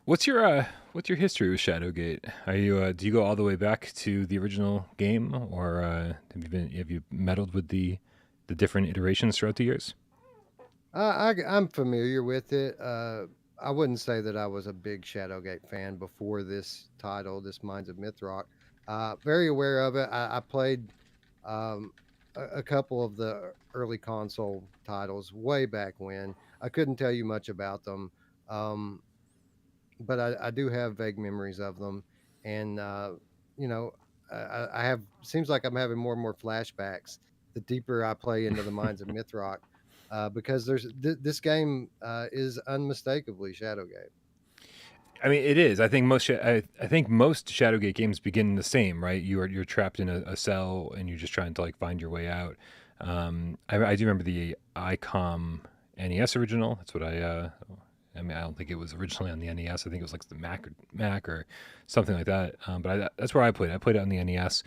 What's your history with Shadowgate? Are you do you go all the way back to the original game, or have you meddled with the different iterations throughout the years? I'm familiar with it. I wouldn't say that I was a big Shadowgate fan before this title, this Mines of Mythrock. Very aware of it. I played um, a couple of the early console titles way back when. I couldn't tell you much about them, um, but I do have vague memories of them. And, you know, I have, seems like I'm having more and more flashbacks the deeper I play into the Mines of Mythrock. Because this game is unmistakably Shadowgate. I mean, it is. I think I think most Shadowgate games begin the same, right? You're trapped in a cell and you're just trying to like find your way out. I do remember the ICOM NES original. That's what I mean, I don't think it was originally on the NES. I think it was like the Mac or something like that. That's where I played. I played it on the NES.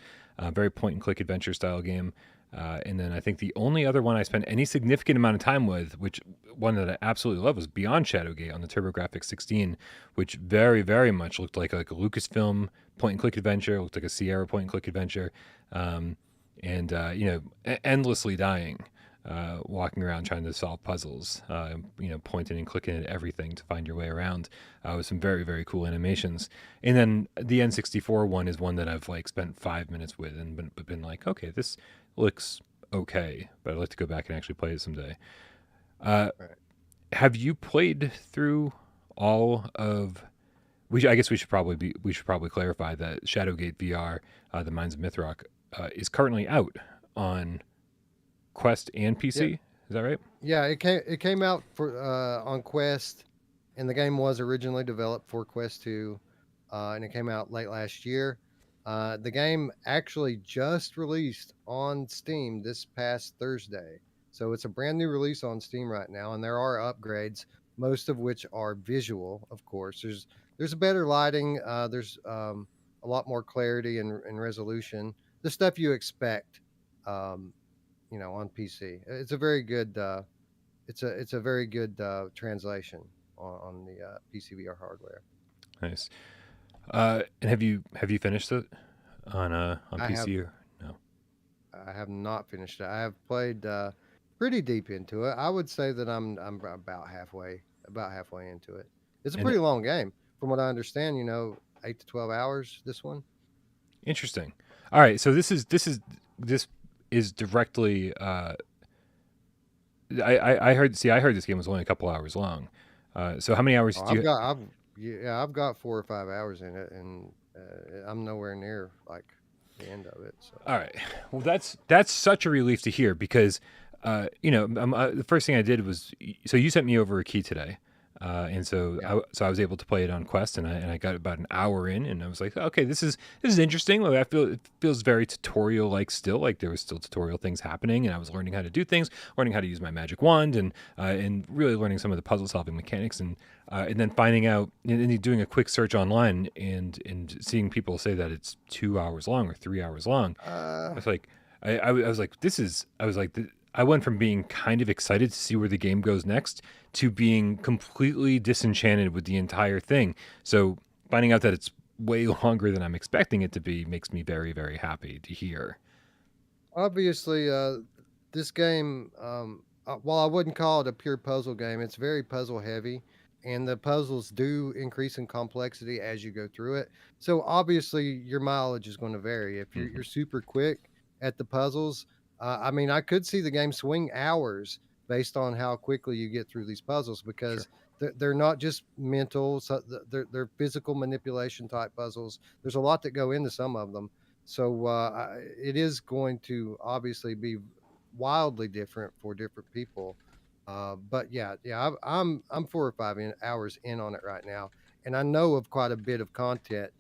Very point and click adventure style game. And then I think the only other one I spent any significant amount of time with, which one that I absolutely love, was Beyond Shadowgate on the TurboGrafx 16, which very, very much looked like a Lucasfilm point and click adventure, looked like a Sierra point and click adventure, endlessly dying, walking around trying to solve puzzles, pointing and clicking at everything to find your way around, with some very, very cool animations. And then the N64 one is one that I've like spent 5 minutes with and been like, okay, this looks okay, but I'd like to go back and actually play it someday. Right. Have you played through all of? I guess we should probably clarify that Shadowgate VR, the Mines of Mythrock, is currently out on Quest and PC. Yeah, Is that right? yeah. It came out for on Quest, and the game was originally developed for Quest 2, and it came out late last year. The game actually just released on Steam this past Thursday. So it's a brand new release on Steam right now, and there are upgrades, most of which are visual, of course. There's a better lighting, there's a lot more clarity and resolution, the stuff you expect, um, on PC. It's a very good it's a very good translation on the PCVR hardware. Nice. And have you finished it on I have PC or no? I have not finished it. I have played pretty deep into it. I would say that I'm about halfway into it. It's a And pretty long game, from what I understand. 8 to 12 hours. This one. interesting. All right, so this is directly. I heard this game was only a couple hours long. So how many hours Oh, do you? I've got 4 or 5 hours in it, and I'm nowhere near like the end of it. So All right. Well, that's such a relief to hear because, the first thing I did was so you sent me over a key today, and so yeah, I was able to play it on Quest, and I got about an hour in, and I was like, okay, this is interesting. Like, I feel it feels very tutorial like still, like there was still tutorial things happening, and I was learning how to do things, learning how to use my magic wand, and really learning some of the puzzle solving mechanics, and then finding out and doing a quick search online and seeing people say that it's 2 hours long or 3 hours long. I uh, was like, I was like, I went from being kind of excited to see where the game goes next to being completely disenchanted with the entire thing. So finding out that it's way longer than I'm expecting it to be makes me very, very happy to hear. obviously, this game, while I wouldn't call it a pure puzzle game, it's very puzzle heavy, and the puzzles do increase in complexity as you go through it. So obviously, your mileage is going to vary. If you're Hmm. you're super quick at the puzzles, I mean, I could see the game swing hours based on how quickly you get through these puzzles Sure. because they're not just mental, so they're physical manipulation type puzzles. There's a lot that go into some of them. So it is going to obviously be wildly different for different people. But yeah, I'm 4 or 5 hours in on it right now, and I know of quite a bit of content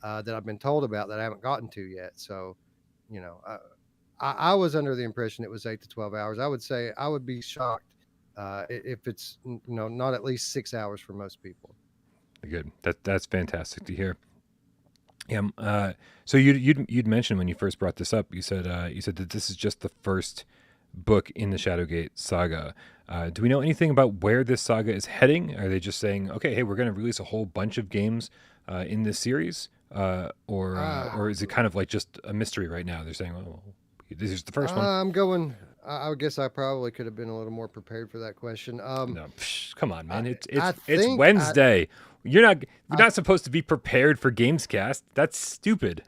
that I've been told about that I haven't gotten to yet. So, you know, I was under the impression it was 8 to 12 hours. I would say I would be shocked if it's not at least 6 hours for most people. Good. That's fantastic to hear. Yeah. So you'd mentioned when you first brought this up, you said that this is just the first book in the Shadowgate saga. Do we know anything about where this saga is heading? Are they just saying, okay, hey, we're going to release a whole bunch of games in this series, or is it kind of like just a mystery right now? They're saying, oh, this is the first one. I'm going. I guess I probably could have been a little more prepared for that question. No, come on, I man. It's I it's it's think Wednesday. We're I not supposed to be prepared for Gamescast. That's stupid.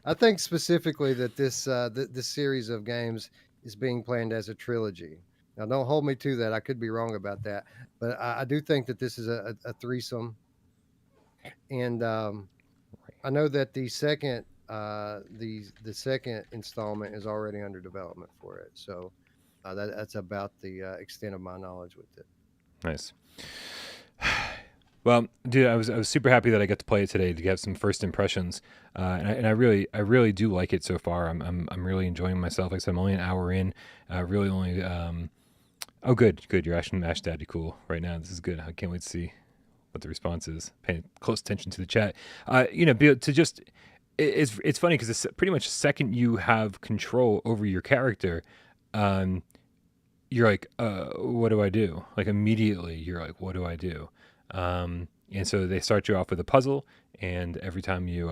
I think specifically that this series of games is being planned as a trilogy. Now, don't hold me to that. I could be wrong about that, but I do think that this is a threesome, and I know that the second installment is already under development for it. So that's about the extent of my knowledge with it. Nice. Well, dude, I was super happy that I got to play it today to get some first impressions, and I really do like it so far. I'm really enjoying myself. Like I said, I'm only an hour in. Really only. Oh, good. You're actually Mash Daddy cool right now. This is good. I can't wait to see what the response is. Paying close attention to the chat. To just it's funny because it's pretty much the second you have control over your character, um, you're like, what do I do? Like immediately, you're like, what do I do? And so they start you off with a puzzle, and every time you,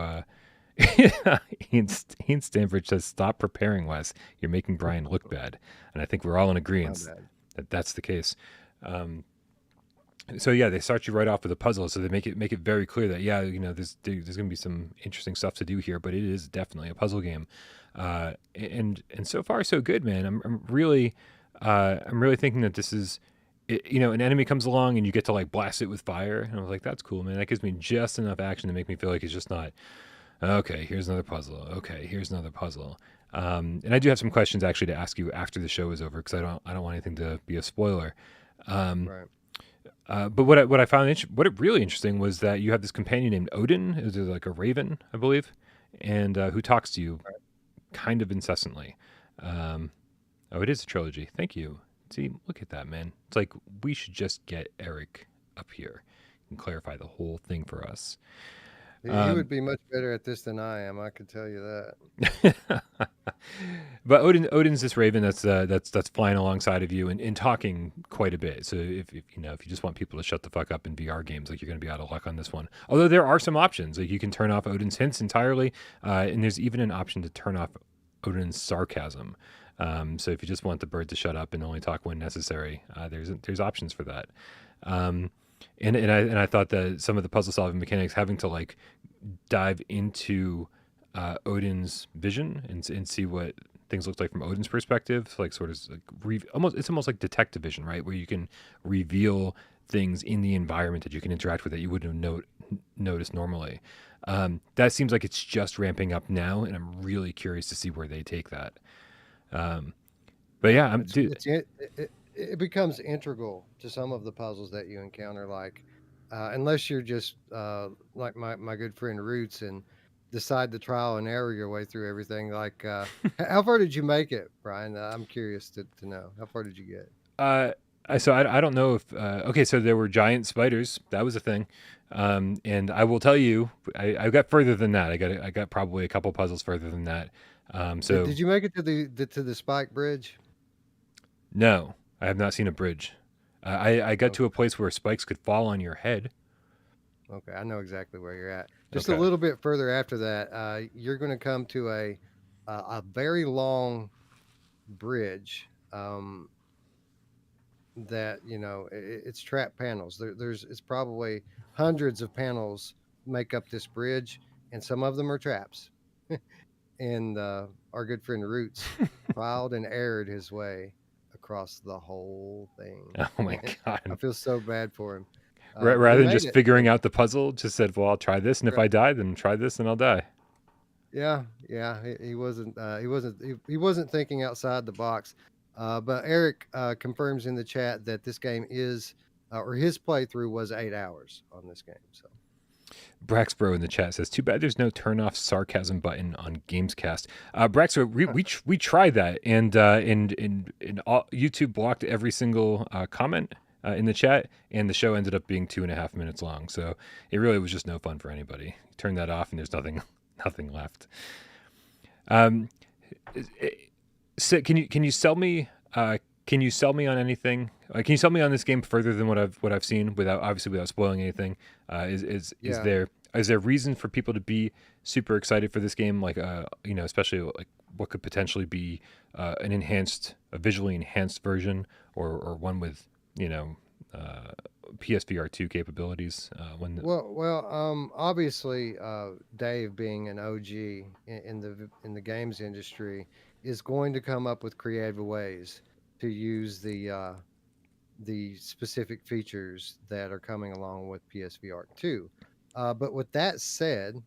Ian Stanford says, "Stop preparing, Wes. You're making Brian look bad." And I think we're all in My agreement bad. that that's the case. Um, so yeah, they start you right off with a puzzle, so they make it very clear that yeah, there's going to be some interesting stuff to do here, but it is definitely a puzzle game. And so far so good, man. I'm really thinking that this is, an enemy comes along and you get to like blast it with fire, and I was like, that's cool, man. That gives me just enough action to make me feel like it's just not okay. Here's another puzzle. Okay, here's another puzzle. And I do have some questions actually to ask you after the show is over because I don't want anything to be a spoiler. Um, Right. but what I found what it really interesting was that you have this companion named Odin, who's like a raven, I believe, and who talks to you kind of incessantly. Um, oh, it is a trilogy. Thank you. See, look at that, man. It's like we should just get Eric up here and clarify the whole thing for us. He Um, would be much better at this than I am. I could tell you that. but Odin's this raven that's flying alongside of you and talking quite a bit. So if you just want people to shut the fuck up in VR games, like you're going to be out of luck on this one. Although there are some options, like you can turn off Odin's hints entirely, and there's even an option to turn off Odin's sarcasm. So if you just want the bird to shut up and only talk when necessary, there's options for that. Um, and I thought that some of the puzzle solving mechanics having to like dive into Odin's vision and see what things look like from Odin's perspective, like sort of like it's almost like detective vision, right? Where you can reveal things in the environment that you can interact with that you wouldn't have noticed normally. That seems like it's just ramping up now, and I'm really curious to see where they take that. But yeah, it becomes integral to some of the puzzles that you encounter. Like, unless you're just like my good friend Roots and decide to trial and error your way through everything. Like, how far did you make it, Brian? I'm curious to know. How far did you get? So I don't know if okay. So there were giant spiders. That was a thing, and I will tell you, I got further than that. I got probably a couple puzzles further than that. So Did you make it to the spike bridge? No, I have not seen a bridge. I got to a place where spikes could fall on your head. Okay, I know exactly where you're at. Just Okay. a little bit further after that, you're going to come to a very long bridge. That it's trap panels. It's probably hundreds of panels make up this bridge, and some of them are traps. And our good friend Roots trialed and errored his way across the whole thing. Oh my I god! feel so bad for him. But he Rather than made just it. figuring out the puzzle, just said, "Well, I'll try this, and if Right. I die, then try this, and I'll die." Yeah, yeah. He wasn't thinking outside the box. But Eric confirms in the chat that this game is, or his playthrough was 8 hours on this game. So Braxbro in the chat says, "Too bad there's no turn off sarcasm button on Gamescast." Braxbro, we tried that, and YouTube blocked every single comment in the chat, and the show ended up being 2.5 minutes long. So it really was just no fun for anybody. Turn that off, and there's nothing left. So can you sell me? Can you sell me on anything? Can you sell me on this game further than what I've seen without spoiling anything? Is there reason for people to be super excited for this game? Like especially like what could potentially be a visually enhanced version, or one with PSVR2 capabilities. Obviously, Dave, being an OG in the games industry, is going to come up with creative ways to use the specific features that are coming along with PSVR2. But with that said,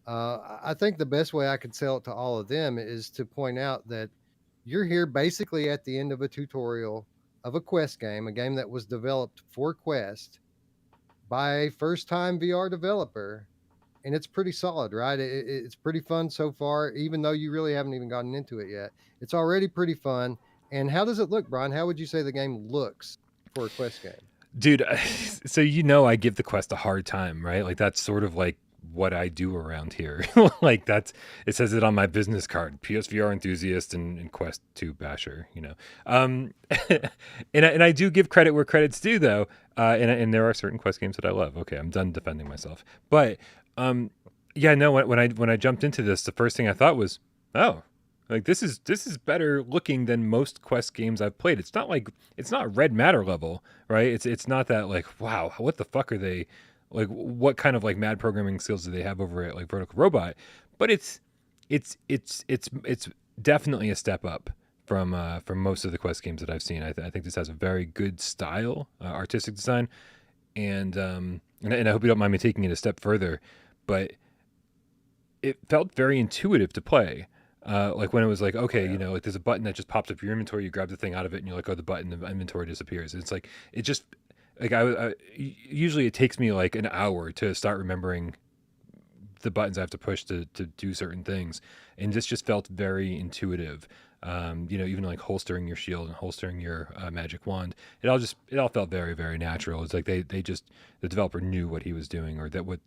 I think the best way I could sell it to all of them is to point out that you're here basically at the end of a tutorial of a Quest game, a game that was developed for Quest by a first-time VR developer, and it's pretty solid, right? It's pretty fun so far, even though you really haven't even gotten into it yet. It's already pretty fun. And how does it look, Brian? How would you say the game looks for a Quest game? Dude, so I give the Quest a hard time, right? Like that's sort of like what I do around here. Like it says it on my business card: PSVR enthusiast and Quest 2 basher. And I do give credit where credit's due, though. And there are certain Quest games that I love. Okay, I'm done defending myself. But yeah, no. When I jumped into this, the first thing I thought was, oh, like this is better looking than most Quest games I've played. It's not Red Matter level, right? It's not that like, wow, what the fuck are they? Like, what kind of like mad programming skills do they have over at like Vertical Robot? But it's definitely a step up from most of the Quest games that I've seen. I think this has a very good style, artistic design, and I hope you don't mind me taking it a step further, but it felt very intuitive to play. Like when it was like, okay, like there's a button that just pops up your inventory, you grab the thing out of it, and you're like, oh, the button, the inventory disappears. It's like it just. Like usually it takes me like an hour to start remembering the buttons I have to push to do certain things, and this just felt very intuitive. Even like holstering your shield and holstering your magic wand, it all felt very, very natural. It's like the developer knew what he was doing, or that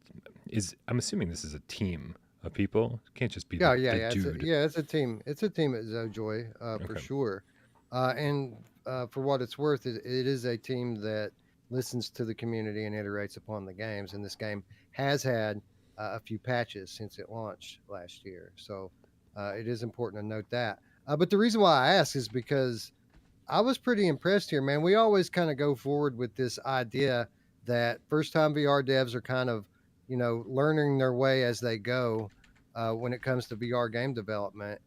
I'm assuming this is a team of people. It can't just be the dude. It's a team. It's a team at Zojoy, for sure. And for what it's worth, it is a team that listens to the community and iterates upon the games. And this game has had a few patches since it launched last year. So it is important to note that. But the reason why I ask is because I was pretty impressed here, man. We always kind of go forward with this idea that first-time VR devs are kind of, learning their way as they go when it comes to VR game development.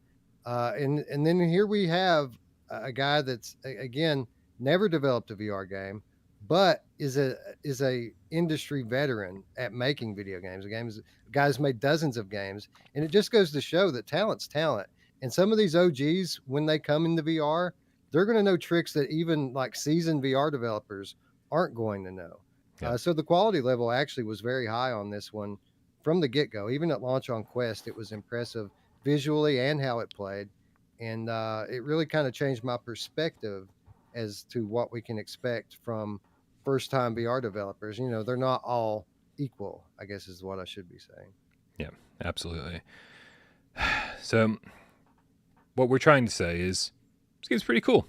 And then here we have a guy that's, again, never developed a VR game, but is a industry veteran at making video games. The games guys made dozens of games, and it just goes to show that talent's talent. And some of these OGs, when they come into VR, they're going to know tricks that even like seasoned VR developers aren't going to know. Yeah. So the quality level actually was very high on this one from the get go. Even at launch on Quest, it was impressive visually and how it played, and it really kind of changed my perspective as to what we can expect from first time VR developers. You know, they're not all equal, I guess is what I should be saying. Yeah, absolutely. So what we're trying to say is this game's pretty cool.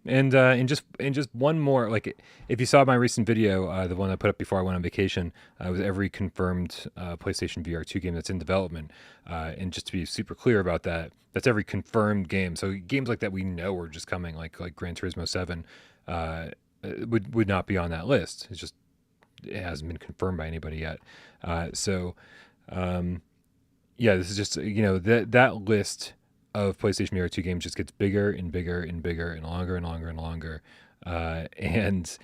And just one more, like if you saw my recent video, the one I put up before I went on vacation, was every confirmed PlayStation VR2 game that's in development. And just to be super clear about that, that's every confirmed game. So games like that we know are just coming, like Gran Turismo 7, would not be on that list. It's just it hasn't been confirmed by anybody yet. Yeah, this is just that list of PlayStation VR2 games just gets bigger and bigger and bigger and longer and longer and longer, and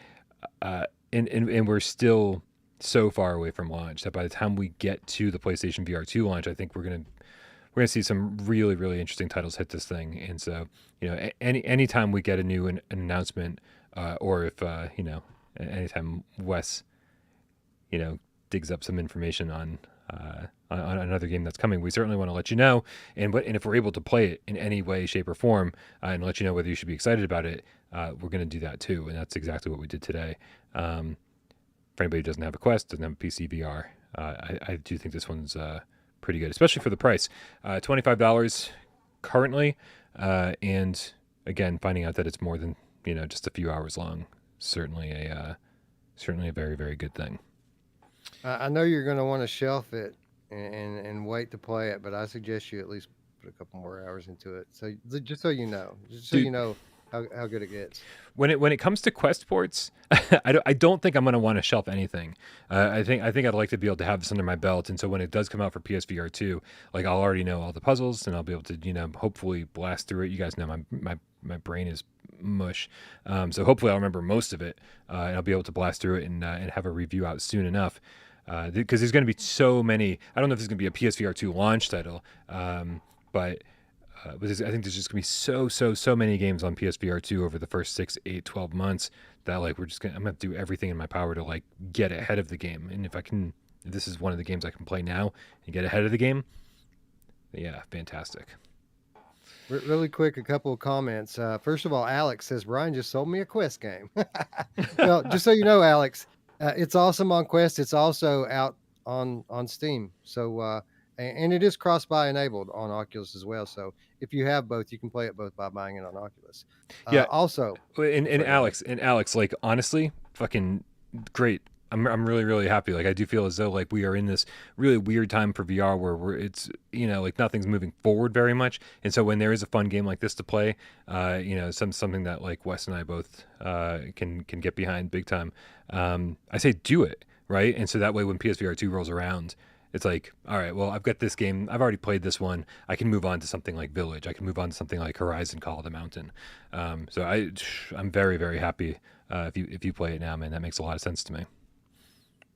we're still so far away from launch that by the time we get to the PlayStation VR2 launch, I think we're gonna see some really really interesting titles hit this thing. And so anytime we get a new an announcement, or if anytime Wes digs up some information on another game that's coming, we certainly want to let you know. And if we're able to play it in any way, shape, or form, and let you know whether you should be excited about it, we're going to do that too. And that's exactly what we did today. For anybody who doesn't have a Quest, doesn't have a PSVR, I do think this one's pretty good, especially for the price. $25 currently, and again, finding out that it's more than just a few hours long, certainly a very very good thing. I know you're going to want to shelf it and wait to play it, but I suggest you at least put a couple more hours into it. So just so you know, how good it gets. When it comes to Quest ports, I don't think I'm going to want to shelf anything. I think I'd like to be able to have this under my belt, and so when it does come out for PSVR2, like I'll already know all the puzzles, and I'll be able to hopefully blast through it. You guys know my brain is mush, so hopefully I'll remember most of it, and I'll be able to blast through it and have a review out soon enough. Because there's going to be so many. I don't know if there's going to be a PSVR2 launch title, but I think there's just going to be so many games on PSVR2 over the first 6, 8, 12 months that I'm going to do everything in my power to like get ahead of the game. And if this is one of the games I can play now and get ahead of the game, yeah, fantastic. Really quick, a couple of comments. First of all, Alex says Brian just sold me a Quest game. Well, just so you know, Alex, it's awesome on Quest. It's also out on Steam. So and it is cross-buy enabled on Oculus as well. So if you have both, you can play it both by buying it on Oculus. Yeah. Also, and Alex, like honestly, fucking great. I'm really really happy. Like I do feel as though like we are in this really weird time for VR where it's like nothing's moving forward very much. And so when there is a fun game like this to play, something that like Wes and I both can get behind big time. I say do it, right? And so that way when PSVR2 rolls around, it's like, all right, well, I've got this game. I've already played this one. I can move on to something like Village. I can move on to something like Horizon Call of the Mountain. So I'm very very happy if you play it now, man. That makes a lot of sense to me.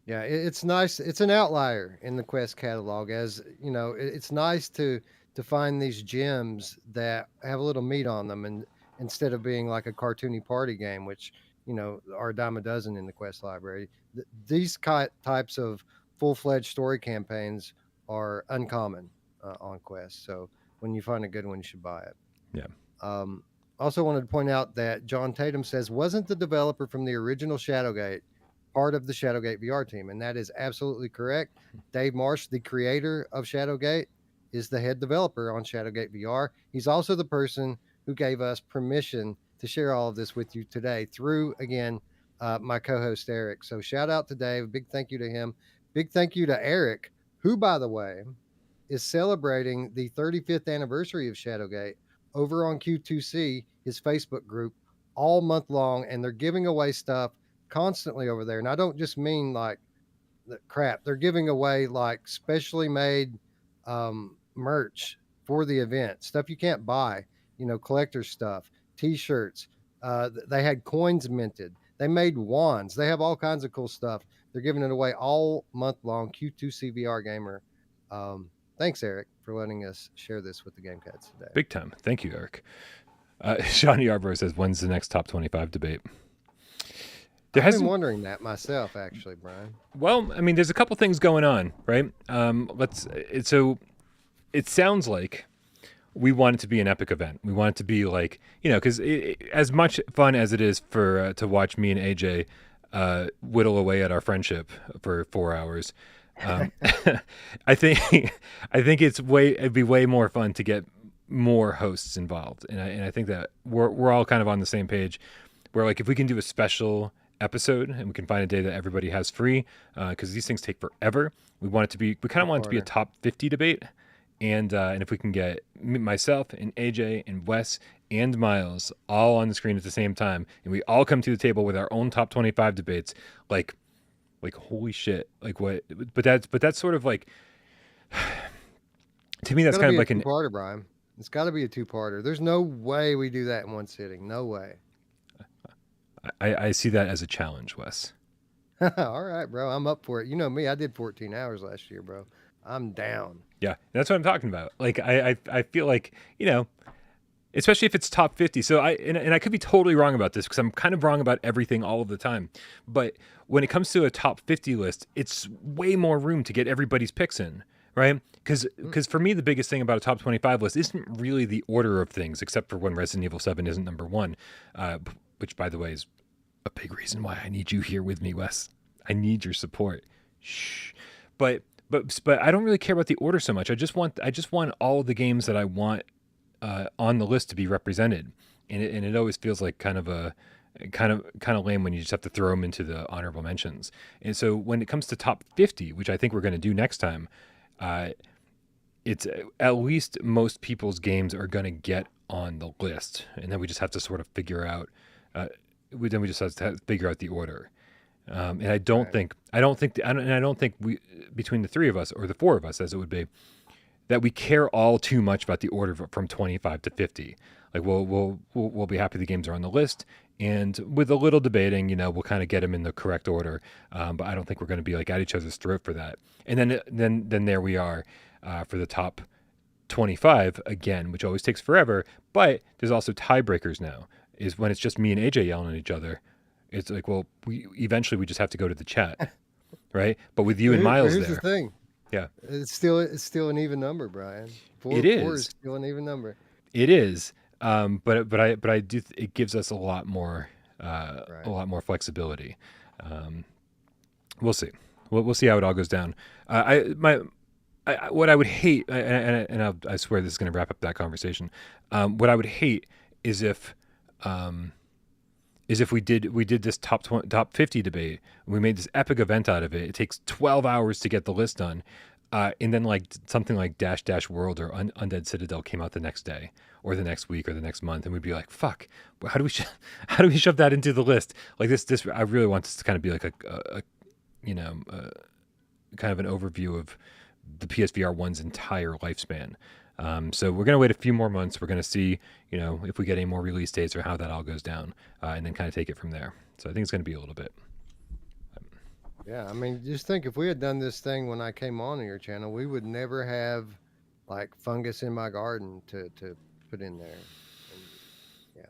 Yeah, it's nice. It's an outlier in the Quest catalog, as you know. It's nice to find these gems that have a little meat on them, and instead of being like a cartoony party game, which are a dime a dozen in the Quest library. These types of full-fledged story campaigns are uncommon on Quest. So when you find a good one, you should buy it. Yeah. Also wanted to point out that John Tatum says wasn't the developer from the original Shadowgate part of the Shadowgate VR team, and that is absolutely correct. Dave Marsh, the creator of Shadowgate, is the head developer on Shadowgate VR. He's also the person who gave us permission to share all of this with you today through, again, my co-host Eric. So shout out to Dave. Big thank you to him. Big thank you to Eric, who, by the way, is celebrating the 35th anniversary of Shadowgate over on Q2C, his Facebook group, all month long, and they're giving away stuff constantly over there. And I don't just mean like the crap. They're giving away like specially made merch for the event, stuff you can't buy, collector stuff, t-shirts. They had coins minted. They made wands. They have all kinds of cool stuff. They're giving it away all month long. Q2CVR Gamer. Thanks, Eric, for letting us share this with the GameCats today. Big time. Thank you, Eric. Sean Yarbrough says, when's the next top 25 debate? I've been wondering that myself, actually, Brian. Well, I mean, there's a couple things going on, right? So it sounds like we want it to be an epic event. We want it to be like, because as much fun as it is for to watch me and AJ whittle away at our friendship for 4 hours, I think it'd be way more fun to get more hosts involved, and I think that we're all kind of on the same page. Where like if we can do a special episode and we can find a day that everybody has free, because these things take forever. We kind of want it to be a top 50 debate, and if we can get myself and AJ and Wes and Miles all on the screen at the same time, and we all come to the table with our own top 25 debates, like holy shit, like what? But that's sort of like, to me, that's kind of like an two-parter, Brian. It's got to be a two-parter. There's no way we do that in one sitting. No way. I see that as a challenge, Wes. All right, bro. I'm up for it. You know me. I did 14 hours last year, bro. I'm down. Yeah, that's what I'm talking about. Like, I feel like, especially if it's top 50. So I could be totally wrong about this because I'm kind of wrong about everything all of the time. But when it comes to a top 50 list, it's way more room to get everybody's picks in, right? Because for me, the biggest thing about a top 25 list isn't really the order of things, except for when Resident Evil 7 isn't number one, which, by the way, is a big reason why I need you here with me, Wes. I need your support. Shh. But I don't really care about the order so much. I just want all of the games that I want on the list to be represented, and it always feels like kind of lame when you just have to throw them into the honorable mentions. And so when it comes to top 50, which I think we're going to do next time, it's at least most people's games are going to get on the list, and then we just have to sort of figure out. We just have to figure out the order. And I don't think we, between the three of us or the four of us, as it would be, that we care all too much about the order from 25 to 50. Like we'll be happy the games are on the list, and with a little debating, we'll kind of get them in the correct order. But I don't think we're going to be like at each other's throat for that. And then there we are for the top 25 again, which always takes forever. But there's also tiebreakers now. Is when it's just me and AJ yelling at each other. It's like, well, we just have to go to the chat, right? But with you and Miles here's the thing. Yeah. It's still an even number, Brian. Four is still an even number. It is. But I do. It gives us a lot more flexibility. We'll see. We'll see how it all goes down. What I would hate, and I swear this is going to wrap up that conversation. What I would hate is if we did this top 50 debate, we made this epic event out of it. It takes 12 hours to get the list done, and then like something like Dash World or Undead Citadel came out the next day or the next week or the next month, and we'd be like, "Fuck, how do we shove that into the list?" Like this, I really want this to kind of be like a kind of an overview of the PSVR 1's entire lifespan. So we're going to wait a few more months. We're going to see, if we get any more release dates or how that all goes down, and then kind of take it from there. So I think it's going to be a little bit. Yeah, I mean, just think if we had done this thing when I came on your channel, we would never have like fungus in my garden to put in there. And, yeah.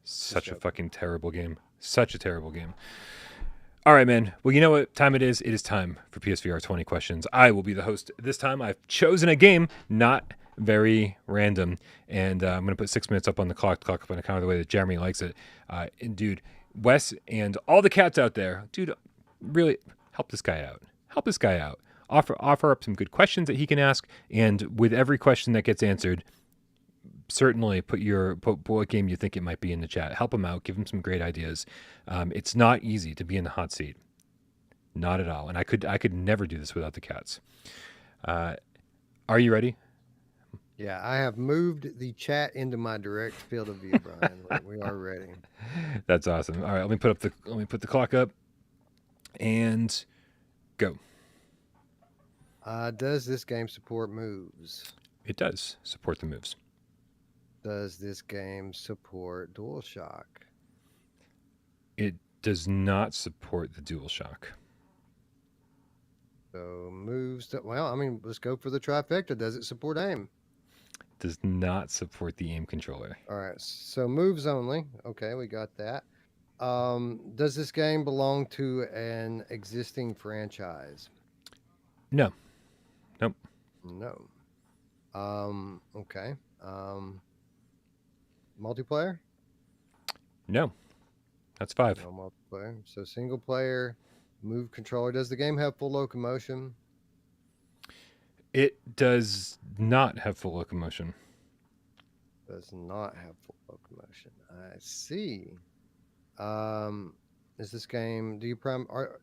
Such a fucking terrible game. Such a terrible game. All right, man. Well, you know what time it is? It is time for PSVR 20 questions. I will be the host this time. I've chosen a game, not very random, and I'm going to put 6 minutes up on the clock up on account of the way that Jeremy likes it. And dude, Wes and all the cats out there, dude, really help this guy out. Help this guy out. Offer up some good questions that he can ask, and with every question that gets answered, certainly put what game you think it might be in the chat. Help him out. Give him some great ideas. It's not easy to be in the hot seat. Not at all. And I could never do this without the cats. Are you ready? Yeah, I have moved the chat into my direct field of view, Brian. We are ready. That's awesome. All right, let me put the clock up and go. Does this game support moves? It does support the moves. Does this game support DualShock? It does not support the DualShock. So moves to, well, I mean, let's go for the trifecta. Does it support aim? Does not support the aim controller. All right, so moves only. Okay, we got that. Does this game belong to an existing franchise? No. Nope. No. Okay. Multiplayer? No. That's 5. No multiplayer. So single player, move controller. Does the game have full locomotion? It does not have full locomotion. Does not have full locomotion. I see. Is this game?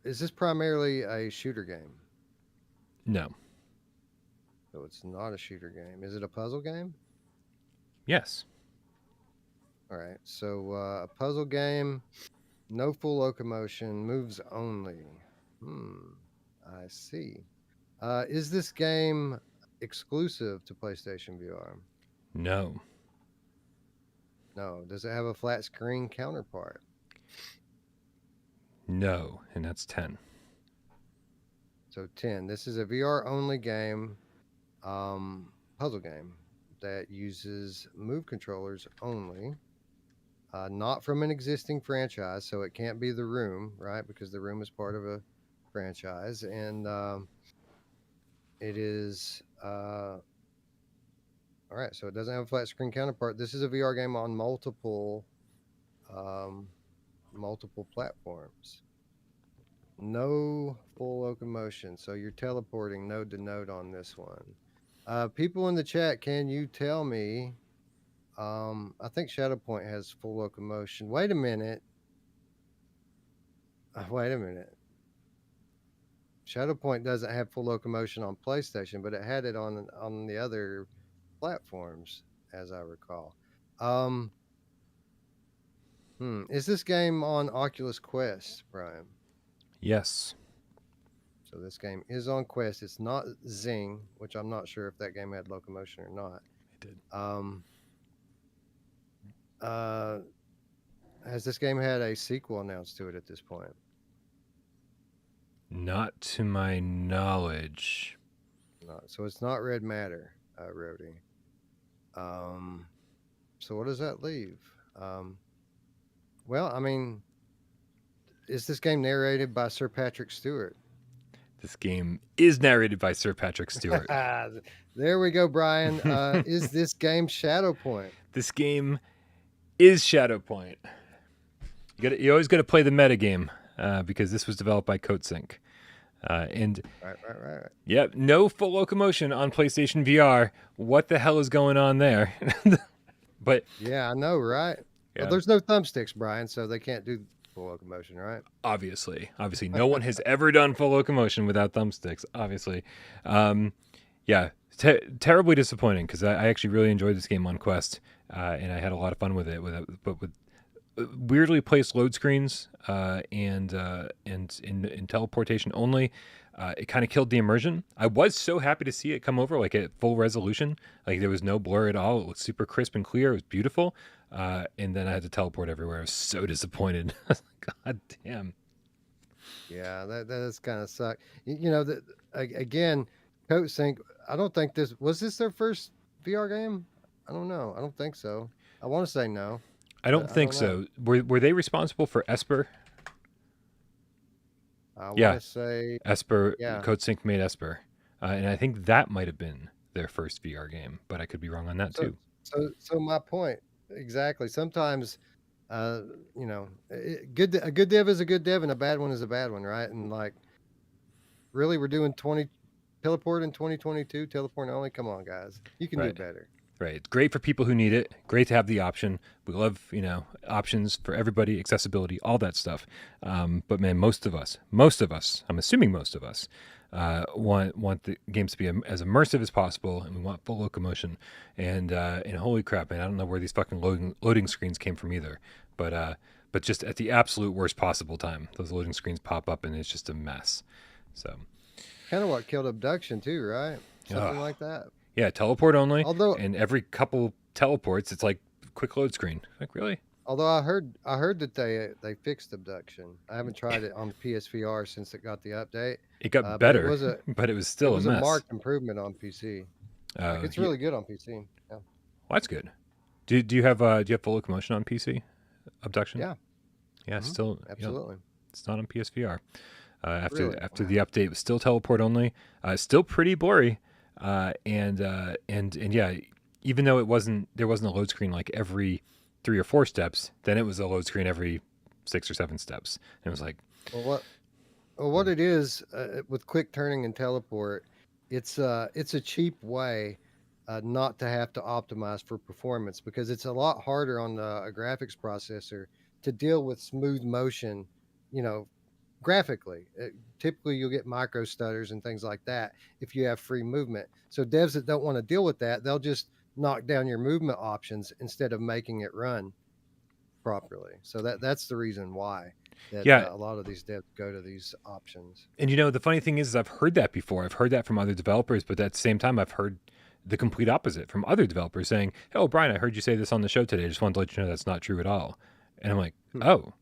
Is this primarily a shooter game? No. So it's not a shooter game. Is it a puzzle game? Yes. All right. So a puzzle game, no full locomotion, moves only. I see. Is this game exclusive to PlayStation VR? No. No. Does it have a flat screen counterpart? No. And that's 10. So 10. This is a VR only game, puzzle game that uses move controllers only. Not from an existing franchise, so it can't be The Room, right? Because The Room is part of a franchise, and it is all right. So it doesn't have a flat screen counterpart. This is a VR game on multiple platforms. No full locomotion, so you're teleporting node to node on this one. People in the chat, can you tell me? I think Shadowpoint has full locomotion. Wait a minute. Wait a minute. Shadowpoint doesn't have full locomotion on PlayStation, but it had it on the other platforms, as I recall. Is this game on Oculus Quest, Brian? Yes. So this game is on Quest. It's not Zing, which I'm not sure if that game had locomotion or not. It did. Has this game had a sequel announced to it at this point? Not to my knowledge. Not. So it's not Red Matter, Rody. So what does that leave? Well, I mean, is this game narrated by Sir Patrick Stewart? This game is narrated by Sir Patrick Stewart. There we go, Brian. Is this game Shadowpoint? This game is Shadowpoint. You always got to play the meta game because this was developed by Coatsink. And right. Yep, no full locomotion on PlayStation VR. What the hell is going on there? But yeah, I know, right? Yeah. Well, there's no thumbsticks, Brian, so they can't do full locomotion, right? Obviously, no one has ever done full locomotion without thumbsticks. Obviously, yeah, terribly disappointing because I actually really enjoyed this game on Quest, and I had a lot of fun with it. But with weirdly placed load screens and in teleportation only, it kind of killed the immersion. I was so happy to see it come over like at full resolution, like there was no blur at all. It was super crisp and clear. It was beautiful. And then I had to teleport everywhere. I was so disappointed. I was like, God damn. Yeah, that does kind of suck. You know, again, Coatsink, I don't think was this their first VR game? I don't know. I don't think so. I want to say no. I don't think so. Were they responsible for Esper? I want to say Esper. Yeah. Coatsink made Esper, and I think that might have been their first VR game, but I could be wrong on that too. So my point exactly. Sometimes, you know, a good dev is a good dev, and a bad one is a bad one, right? And like, really, we're doing teleport in 2022, teleport only. Come on, guys, you can do better. Right. It's great for people who need it. Great to have the option. We love, options for everybody, accessibility, all that stuff. But man, most of us, I'm assuming most of us, want the games to be as immersive as possible, and we want full locomotion. And holy crap, man, I don't know where these fucking loading screens came from either. But just at the absolute worst possible time, those loading screens pop up, and it's just a mess. So, kind of what killed Abduction too, right? Something like that. Yeah, teleport only. And every couple teleports. It's like quick load screen. Like, really? Although I heard that they fixed abduction. I haven't tried it on PSVR since it got the update. It got But better, but it was still a mess. marked improvement on PC. Like, it's really good on PC. Yeah. Well, that's good. Do you have full locomotion on PC? Abduction? Yeah. Yeah, still Absolutely. it's not on PSVR. After Really? the update, it was still teleport only. Still pretty blurry. And yeah, even though there wasn't a load screen like every 3 or 4 steps, then it was a load screen every 6 or 7 steps. And it was like, Well, what it is with quick turning and teleport, it's a cheap way not to have to optimize for performance, because it's a lot harder on a graphics processor to deal with smooth motion, graphically. Typically, you'll get micro stutters and things like that if you have free movement. So devs that don't want to deal with that, they'll just knock down your movement options instead of making it run properly. So that's the reason why a lot of these devs go to these options. And the funny thing is I've heard that before. I've heard that from other developers, but at the same time, I've heard the complete opposite from other developers saying, "Oh, Brian, I heard you say this on the show today. I just wanted to let you know that's not true at all." And I'm like, oh,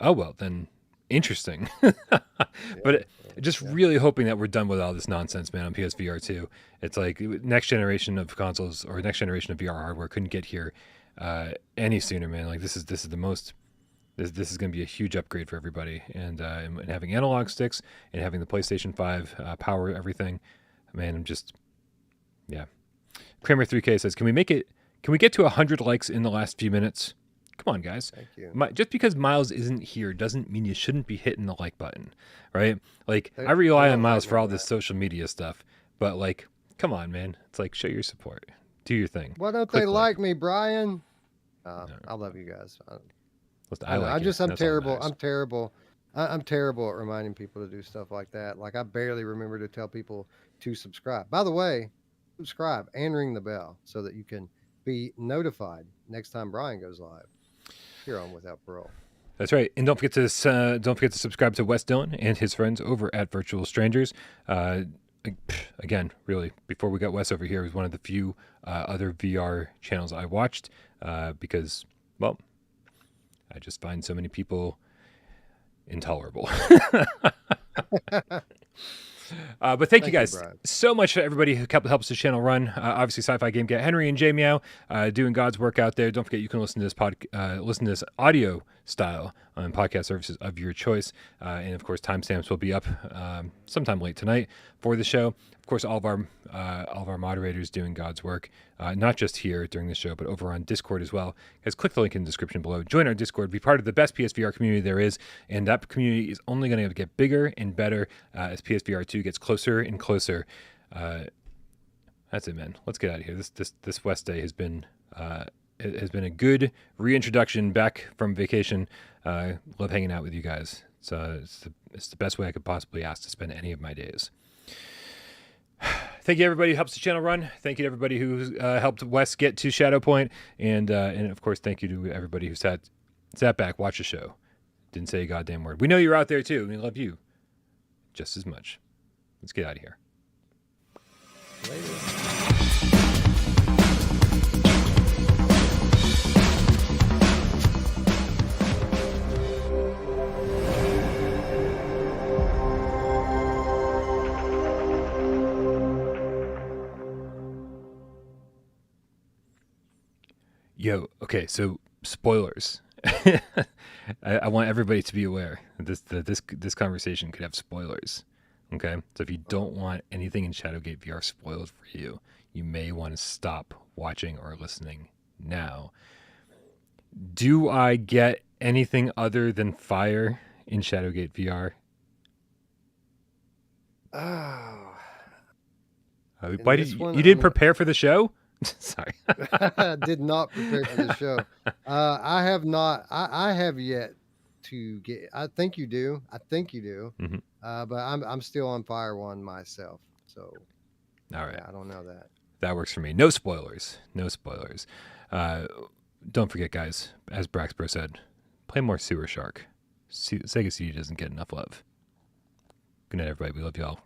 well, then interesting. But really hoping that we're done with all this nonsense, man, on PSVR2. It's like next generation of consoles or next generation of VR hardware couldn't get here any sooner, man. Like this is the most. This is going to be a huge upgrade for everybody, and having analog sticks and having the PlayStation 5 power everything, man. I'm just, yeah. Kramer 3K says, "Can we get to 100 likes in the last few minutes? Come on, guys. Thank you. Just because Miles isn't here doesn't mean you shouldn't be hitting the like button, right? Like, I rely on Miles for all this social media stuff, but like, come on, man. It's like, show your support. Do your thing. Why don't they like me, Brian? I love you guys. I'm terrible. I'm terrible at reminding people to do stuff like that. Like, I barely remember to tell people to subscribe. By the way, subscribe and ring the bell so that you can be notified next time Brian goes live here on Without Parole. That's right. And don't forget to subscribe to Wes Dillon and his friends over at Virtual Strangers. Again, really, before we got Wes over here, it was one of the few other VR channels I watched because, well, I just find so many people intolerable. But thank you guys so much for everybody who helps the channel run. Obviously, Sci-Fi Game Get Henry and J Meow doing God's work out there. Don't forget you can listen to this audio style on podcast services of your choice. And of course, timestamps will be up sometime late tonight for the show. Of course, all of our moderators doing God's work, not just here during the show, but over on Discord as well. Guys, click the link in the description below. Join our Discord. Be part of the best PSVR community there is, and that community is only going to get bigger and better as PSVR2 gets closer and closer. That's it, man. Let's get out of here. This West Day has been a good reintroduction back from vacation. Love hanging out with you guys. It's the best way I could possibly ask to spend any of my days. Thank you, everybody who helps the channel run. Thank you to everybody who helped Wes get to Shadow Point. And of course, thank you to everybody who sat back, watched the show. Didn't say a goddamn word. We know you're out there, too. We love you just as much. Let's get out of here. Later. Okay, so spoilers. I want everybody to be aware that this conversation could have spoilers. Okay, so if you don't want anything in Shadowgate VR spoiled for you, you may want to stop watching or listening now. Do I get anything other than fire in Shadowgate VR? Oh. Why you didn't prepare for the show? Sorry. I did not prepare for the show. I have not. I have yet to get. I think you do. Mm-hmm. But I'm still on Fire One myself. So, all right. Yeah, I don't know that. That works for me. No spoilers. Don't forget, guys. As Braxbro said, play more Sewer Shark. Sega CD doesn't get enough love. Good night, everybody. We love y'all.